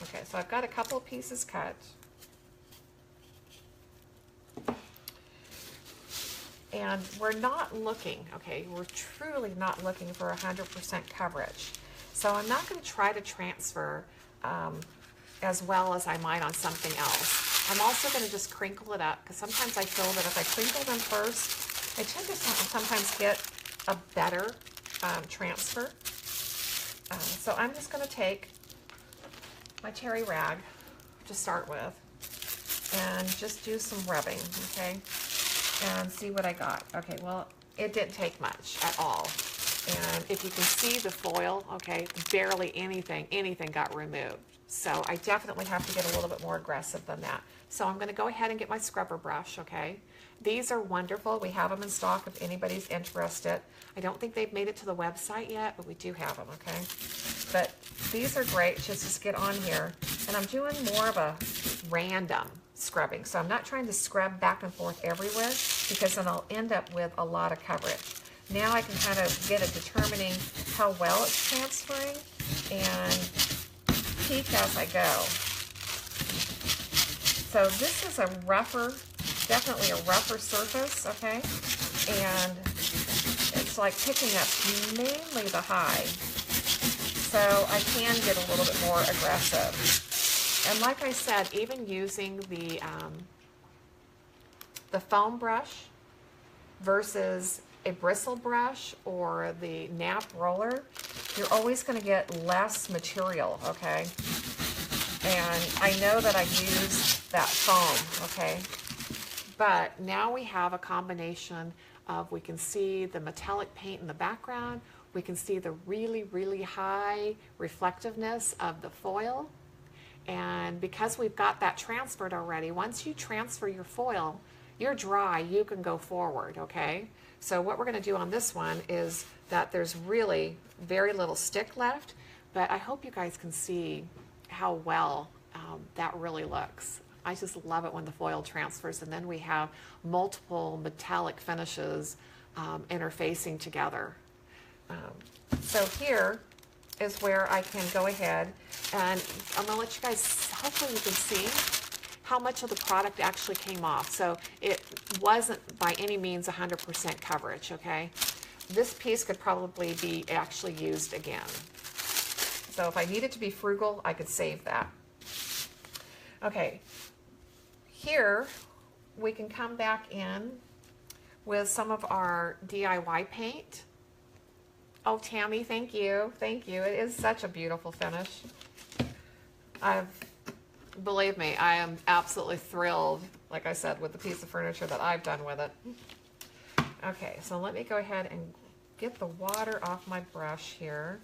Okay, so I've got a couple of pieces cut. And we're not looking, okay, we're truly not looking for 100% coverage. So I'm not going to try to transfer as well as I might on something else. I'm also going to just crinkle it up, because sometimes I feel that if I crinkle them first, I tend to sometimes get a better transfer. So I'm just going to take my terry rag to start with and just do some rubbing, okay? And see what I got. Okay, well, it didn't take much at all. And if you can see the foil, okay, barely anything got removed. So I definitely have to get a little bit more aggressive than that. So I'm going to go ahead and get my scrubber brush, okay? These are wonderful. We have them in stock if anybody's interested. I don't think they've made it to the website yet, but we do have them, okay? But these are great just to get on here. And I'm doing more of a random scrubbing. So I'm not trying to scrub back and forth everywhere, because then I'll end up with a lot of coverage. Now I can kind of get at determining how well it's transferring and peek as I go. So this is a rougher, definitely a rougher surface, okay? And it's like picking up mainly the high. So I can get a little bit more aggressive. And like I said, even using the foam brush versus a bristle brush or the nap roller, you're always going to get less material, okay? And I know that I used that foam, okay? But now we have a combination of, we can see the metallic paint in the background, we can see the really, really high reflectiveness of the foil. And because we've got that transferred already, once you transfer your foil, you're dry, you can go forward, okay? So what we're going to do on this one is that there's really very little stick left, but I hope you guys can see how well that really looks. I just love it when the foil transfers, and then we have multiple metallic finishes interfacing together. So here is where I can go ahead and I'm going to let you guys, hopefully you can see how much of the product actually came off. So it wasn't by any means 100% coverage, okay? This piece could probably be actually used again. So if I needed to be frugal, I could save that. Okay, here we can come back in with some of our DIY paint. Oh, Tammy, thank you. Thank you. It is such a beautiful finish. Believe me, I am absolutely thrilled, like I said, with the piece of furniture that I've done with it. Okay, so let me go ahead and get the water off my brush here.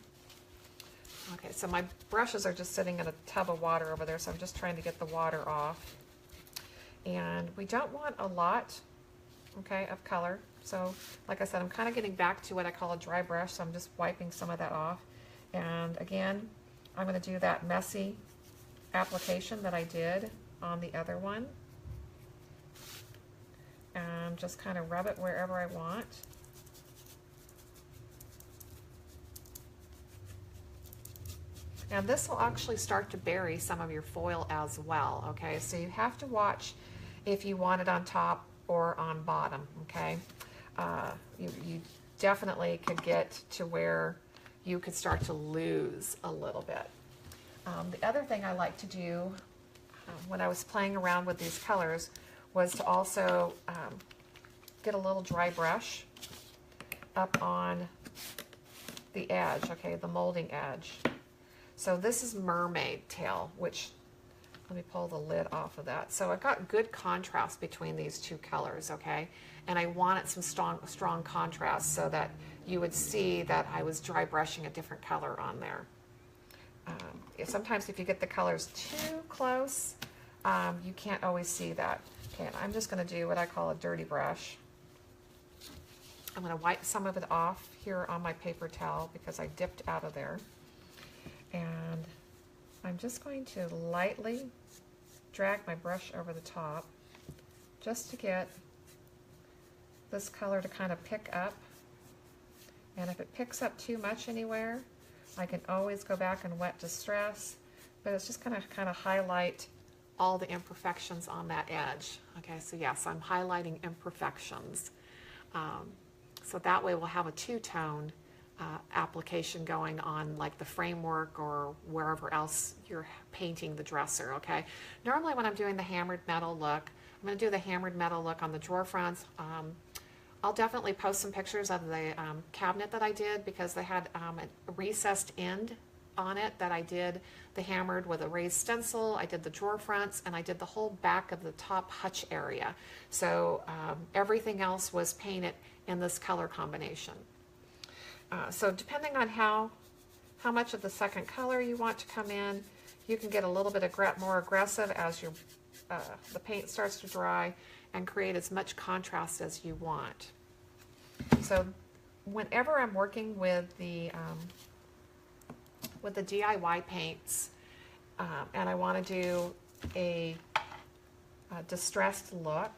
Okay, so my brushes are just sitting in a tub of water over there, so I'm just trying to get the water off. And we don't want a lot, okay, of color. So, like I said, I'm kind of getting back to what I call a dry brush, so I'm just wiping some of that off. And again, I'm going to do that messy application that I did on the other one. And just kind of rub it wherever I want. And this will actually start to bury some of your foil as well, okay? So you have to watch if you want it on top or on bottom, okay? You definitely could get to where you could start to lose a little bit. The other thing I like to do when I was playing around with these colors was to also get a little dry brush up on the edge, okay, the molding edge. So this is mermaid tail, which, let me pull the lid off of that. So I've got good contrast between these two colors, okay? And I wanted some strong contrast so that you would see that I was dry brushing a different color on there. Sometimes if you get the colors too close, you can't always see that. Okay, and I'm just going to do what I call a dirty brush. I'm going to wipe some of it off here on my paper towel because I dipped out of there. And I'm just going to lightly drag my brush over the top just to get this color to kind of pick up. And if it picks up too much anywhere, I can always go back and wet distress, but it's just going to kind of highlight all the imperfections on that edge. Okay, so yes, I'm highlighting imperfections. So that way we'll have a two-tone application going on like the framework or wherever else you're painting the dresser, okay? Normally when I'm doing the hammered metal look, I'm going to do the hammered metal look on the drawer fronts. I'll definitely post some pictures of the cabinet that I did because they had a recessed end on it that I did the hammered with a raised stencil. I did the drawer fronts and I did the whole back of the top hutch area. So everything else was painted in this color combination. So depending on how much of the second color you want to come in, you can get a little bit more aggressive as the paint starts to dry and create as much contrast as you want. So whenever I'm working with the DIY paints and I want to do a distressed look,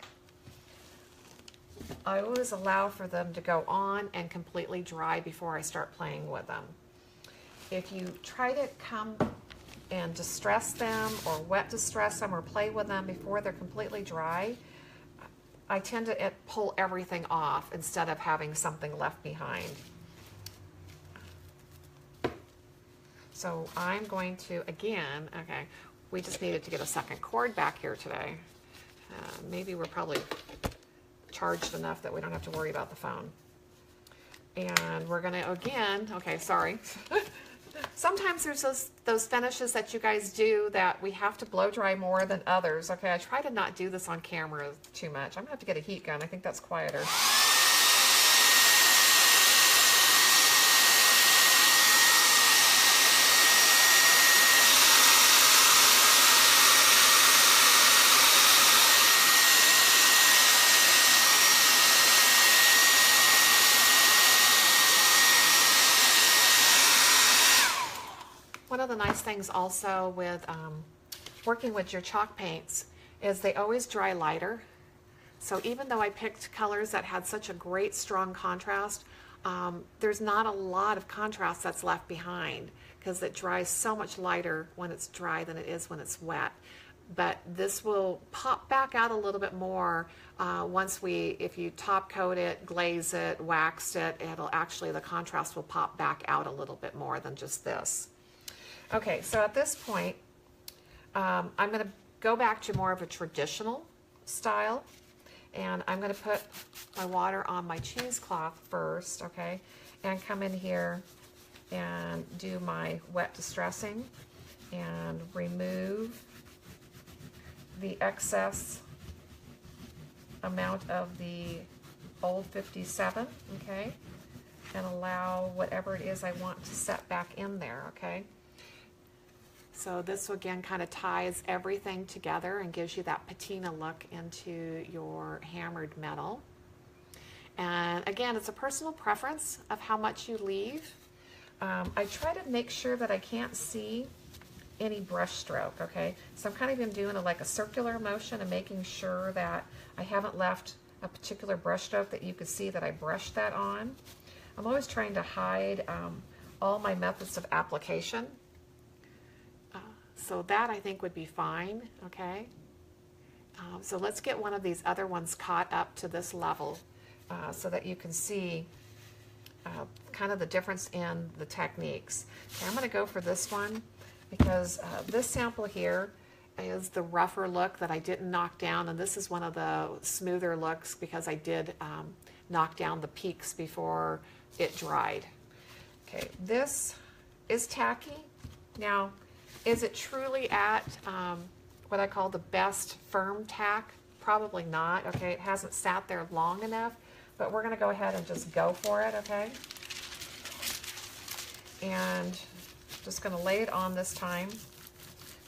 I always allow for them to go on and completely dry before I start playing with them. If you try to come and distress them or wet distress them or play with them before they're completely dry, I tend to pull everything off instead of having something left behind. So I'm going to, again, okay, we just needed to get a second cord back here today. Maybe we're probably charged enough that we don't have to worry about the phone. And we're gonna, again, okay, sorry. Sometimes there's those finishes that you guys do that we have to blow dry more than others. Okay, I try to not do this on camera too much. I'm gonna have to get a heat gun. I think that's quieter. One of the nice things also with working with your chalk paints is they always dry lighter. So even though I picked colors that had such a great strong contrast, there's not a lot of contrast that's left behind because it dries so much lighter when it's dry than it is when it's wet. But this will pop back out a little bit more once if you top coat it, glaze it, wax it, the contrast will pop back out a little bit more than just this. Okay, so at this point, I'm going to go back to more of a traditional style. And I'm going to put my water on my cheesecloth first, okay? And come in here and do my wet distressing and remove the excess amount of the old 57, okay? And allow whatever it is I want to set back in there, okay? So this again kind of ties everything together and gives you that patina look into your hammered metal. And again, it's a personal preference of how much you leave. I try to make sure that I can't see any brush stroke, okay? So I'm kind of even doing like a circular motion and making sure that I haven't left a particular brush stroke that you could see that I brushed that on. I'm always trying to hide all my methods of application. So that I think would be fine, okay? So let's get one of these other ones caught up to this level so that you can see kind of the difference in the techniques. Okay, I'm going to go for this one because this sample here is the rougher look that I didn't knock down, and this is one of the smoother looks because I did knock down the peaks before it dried. Okay, this is tacky. Now, is it truly at what I call the best firm tack? Probably not, okay? It hasn't sat there long enough, but we're gonna go ahead and just go for it, okay? And just gonna lay it on this time,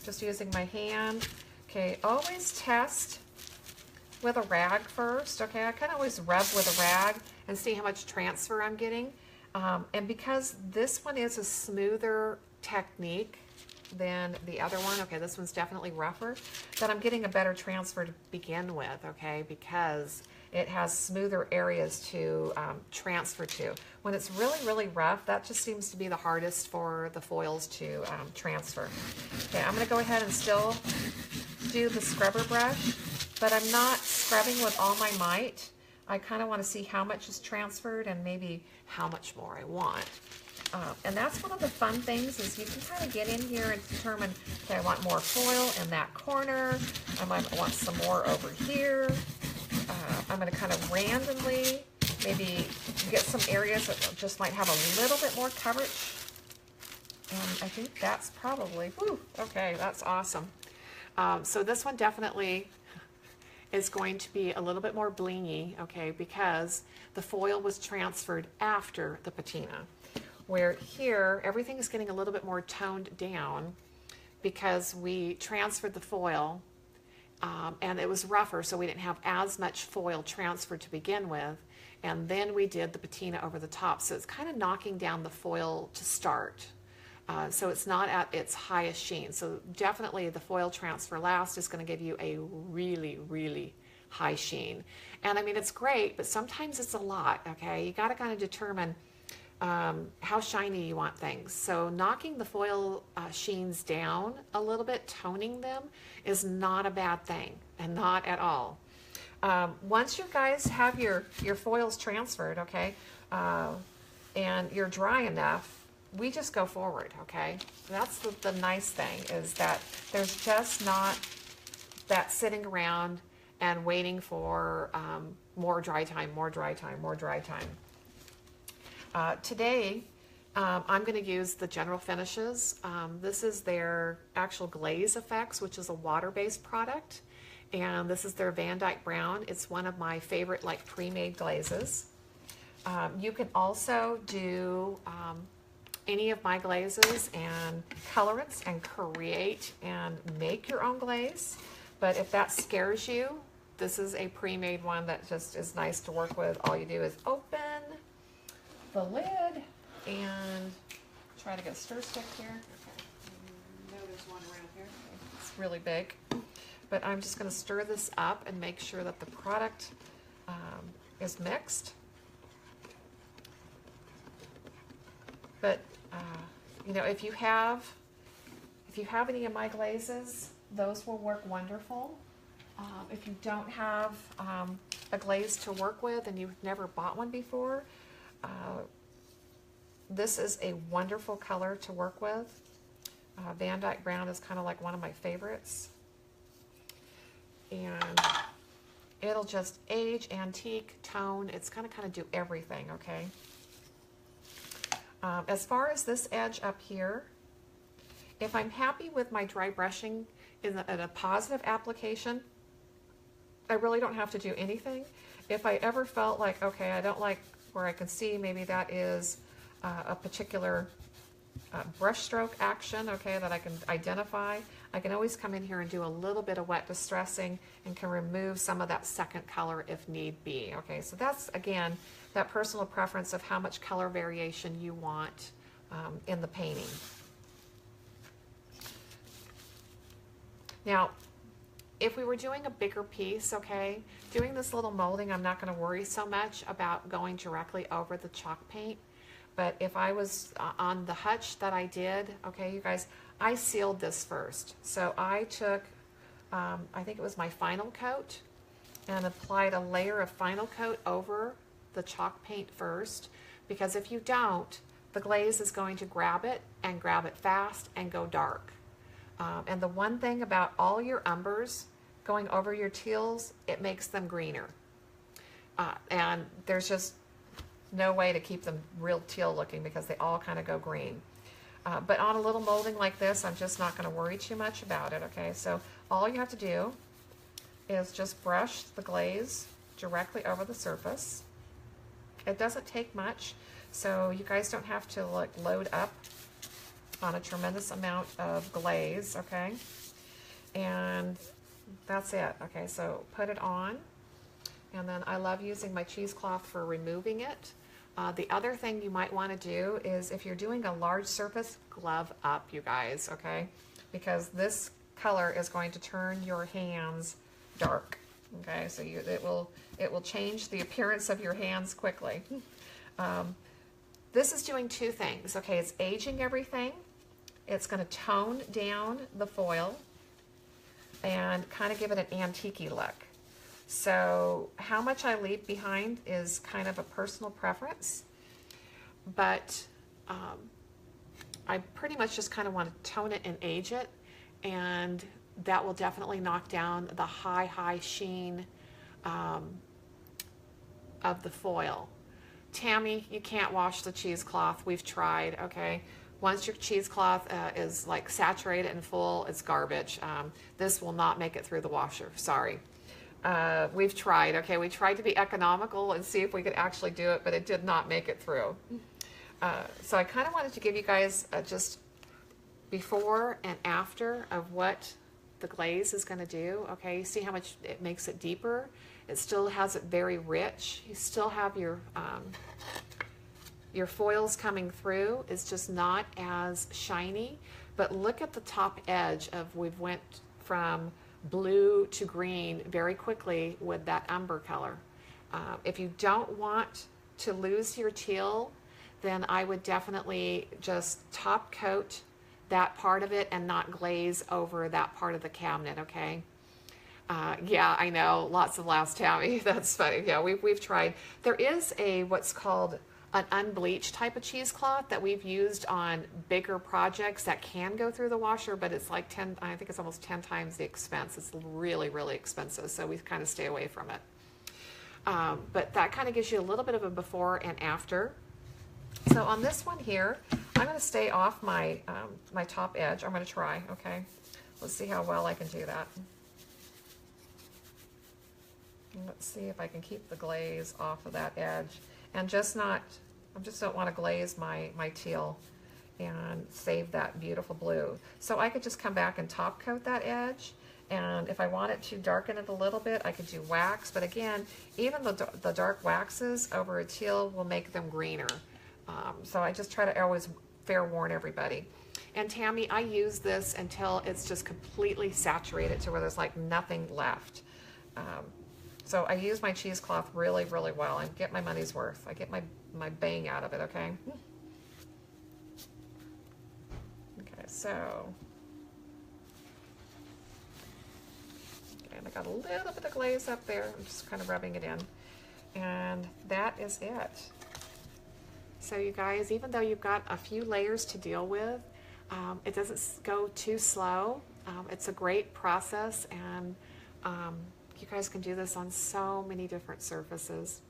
just using my hand. Okay, always test with a rag first, okay? I kind of always rub with a rag and see how much transfer I'm getting. And because this one is a smoother technique than the other one, okay, this one's definitely rougher, that I'm getting a better transfer to begin with, okay, because it has smoother areas to transfer to. When it's really, really rough, that just seems to be the hardest for the foils to transfer. Okay, I'm gonna go ahead and still do the scrubber brush, but I'm not scrubbing with all my might. I kind of want to see how much is transferred and maybe how much more I want. And that's one of the fun things is you can kind of get in here and determine, okay, I want more foil in that corner. I might want some more over here. I'm going to kind of randomly maybe get some areas that just might have a little bit more coverage. And I think that's probably, whew, okay, that's awesome. So this one definitely is going to be a little bit more blingy, okay, because the foil was transferred after the patina. Where here, everything is getting a little bit more toned down because we transferred the foil and it was rougher, so we didn't have as much foil transferred to begin with, and then we did the patina over the top. So it's kind of knocking down the foil to start. So it's not at its highest sheen. So definitely the foil transfer last is going to give you a really, really high sheen. And I mean, it's great, but sometimes it's a lot, okay? You got to kind of determine how shiny you want things. So knocking the foil sheens down a little bit, toning them, is not a bad thing, and not at all. Once you guys have your foils transferred, okay, and you're dry enough, we just go forward, okay? That's the nice thing, is that there's just not that sitting around and waiting for more dry time, more dry time, more dry time. Today, I'm going to use the General Finishes. This is their actual glaze effects, which is a water-based product. And this is their Van Dyke Brown. It's one of my favorite like pre-made glazes. You can also do any of my glazes and colorants and create and make your own glaze. But if that scares you, this is a pre-made one that just is nice to work with. All you do is open the lid and try to get a stir stick here. Okay. I know there's one around here. It's really big. But I'm just going to stir this up and make sure that the product is mixed. But you know, if you have any of my glazes, those will work wonderful. If you don't have a glaze to work with and you've never bought one before, this is a wonderful color to work with. Van Dyke Brown is kind of like one of my favorites. and it'll just age, antique, tone. It's going to kind of do everything, okay? As far as this edge up here, if I'm happy with my dry brushing in a positive application, I really don't have to do anything. If I ever felt like, okay, I don't like where I can see, maybe that is a particular brush stroke action, okay, that I can identify, I can always come in here and do a little bit of wet distressing and can remove some of that second color if need be, okay? So that's, again, that personal preference of how much color variation you want in the painting. Now, if we were doing a bigger piece, okay, doing this little molding, I'm not going to worry so much about going directly over the chalk paint. But if I was on the hutch that I did, okay, you guys, I sealed this first. So I took, I think it was my final coat, and applied a layer of final coat over the chalk paint first, because if you don't, the glaze is going to grab it fast and go dark. And the one thing about all your umbers going over your teals, it makes them greener. And there's just no way to keep them real teal looking because they all kind of go green. But on a little molding like this, I'm just not going to worry too much about it, okay? So all you have to do is just brush the glaze directly over the surface. It doesn't take much, so you guys don't have to like load up on a tremendous amount of glaze, okay? And that's it, okay? So put it on, and then I love using my cheesecloth for removing it. The other thing you might want to do is, if you're doing a large surface, glove up, you guys, okay? Because this color is going to turn your hands dark, okay? So it will change the appearance of your hands quickly. This is doing two things, okay? It's aging everything. It's going to tone down the foil and kind of give it an antique-y look. So how much I leave behind is kind of a personal preference, but I pretty much just kind of want to tone it and age it, and that will definitely knock down the high sheen of the foil. Tammy, you can't wash the cheesecloth. We've tried, okay? Once your cheesecloth is like saturated and full, it's garbage. This will not make it through the washer, sorry. We've tried, okay? We tried to be economical and see if we could actually do it, but it did not make it through. So I kind of wanted to give you guys just before and after of what the glaze is going to do, okay? You see how much it makes it deeper? It still has it very rich. You still have your foils coming through. It's just not as shiny, but look at the top edge of, we've went from blue to green very quickly with that umber color. If you don't want to lose your teal, then I would definitely just top coat that part of it and not glaze over that part of the cabinet, okay? Yeah, I know, lots of laughs, Tammy. That's funny. Yeah, we've tried. There is what's called an unbleached type of cheesecloth that we've used on bigger projects that can go through the washer, but it's like I think it's almost 10 times the expense. It's really, really expensive, so we kind of stay away from it. But that kind of gives you a little bit of a before and after. So on this one here, I'm going to stay off my, my top edge. I'm going to try, okay? Let's see how well I can do that. Let's see if I can keep the glaze off of that edge. And I just don't want to glaze my teal and save that beautiful blue. So I could just come back and top coat that edge, and if I wanted to darken it a little bit, I could do wax, but again, even the dark waxes over a teal will make them greener. So I just try to always fair warn everybody. And Tammy, I use this until it's just completely saturated to where there's like nothing left. So I use my cheesecloth really, really well and get my money's worth. I get my bang out of it, okay? Okay, so. Okay, and I got a little bit of glaze up there. I'm just kind of rubbing it in. And that is it. So you guys, even though you've got a few layers to deal with, it doesn't go too slow. It's a great process, and You guys can do this on so many different surfaces.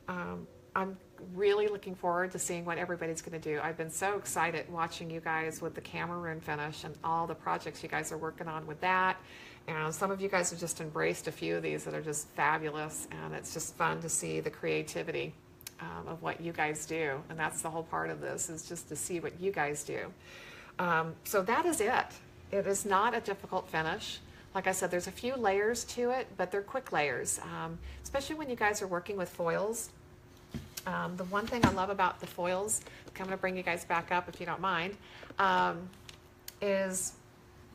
I'm really looking forward to seeing what everybody's going to do. I've been so excited watching you guys with the Cameroon finish and all the projects you guys are working on with that. And some of you guys have just embraced a few of these that are just fabulous, and it's just fun to see the creativity of what you guys do. And that's the whole part of this, is just to see what you guys do. So that is it. It is not a difficult finish. Like I said, there's a few layers to it, but they're quick layers, especially when you guys are working with foils. The one thing I love about the foils, I'm going to bring you guys back up if you don't mind, is,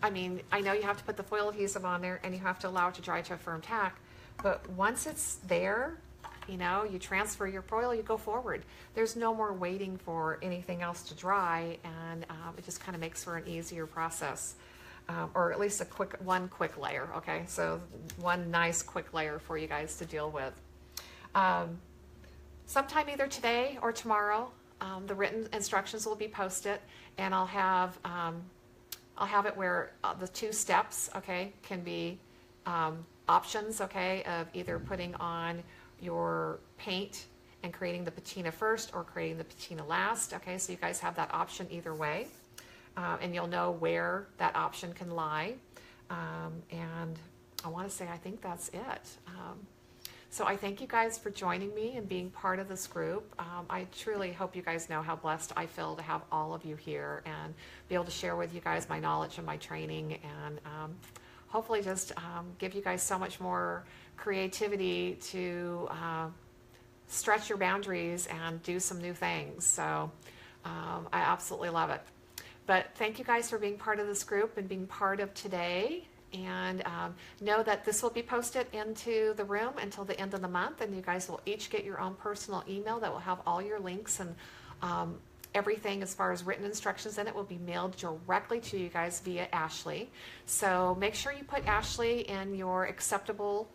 I mean, I know you have to put the foil adhesive on there and you have to allow it to dry to a firm tack, but once it's there, you know, you transfer your foil, you go forward. There's no more waiting for anything else to dry, and it just kind of makes for an easier process. Or at least one quick layer, okay? So one nice quick layer for you guys to deal with. Sometime either today or tomorrow, the written instructions will be posted, and I'll have it where the 2 steps, okay, can be options, okay, of either putting on your paint and creating the patina first or creating the patina last, okay? So you guys have that option either way. And you'll know where that option can lie. And I want to say, I think that's it. So I thank you guys for joining me and being part of this group. I truly hope you guys know how blessed I feel to have all of you here and be able to share with you guys my knowledge and my training, and hopefully just give you guys so much more creativity to stretch your boundaries and do some new things. So I absolutely love it. But thank you guys for being part of this group and being part of today. And know that this will be posted into the room until the end of the month, and you guys will each get your own personal email that will have all your links and everything as far as written instructions in it will be mailed directly to you guys via Ashley. So make sure you put Ashley in your acceptable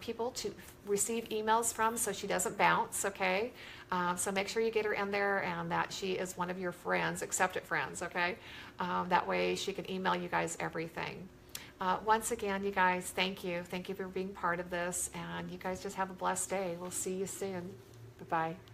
people to receive emails from, so she doesn't bounce, okay? So make sure you get her in there and that she is one of your friends, accepted friends, okay? That way she can email you guys everything. Once again, you guys, thank you. Thank you for being part of this, and you guys just have a blessed day. We'll see you soon. Bye-bye.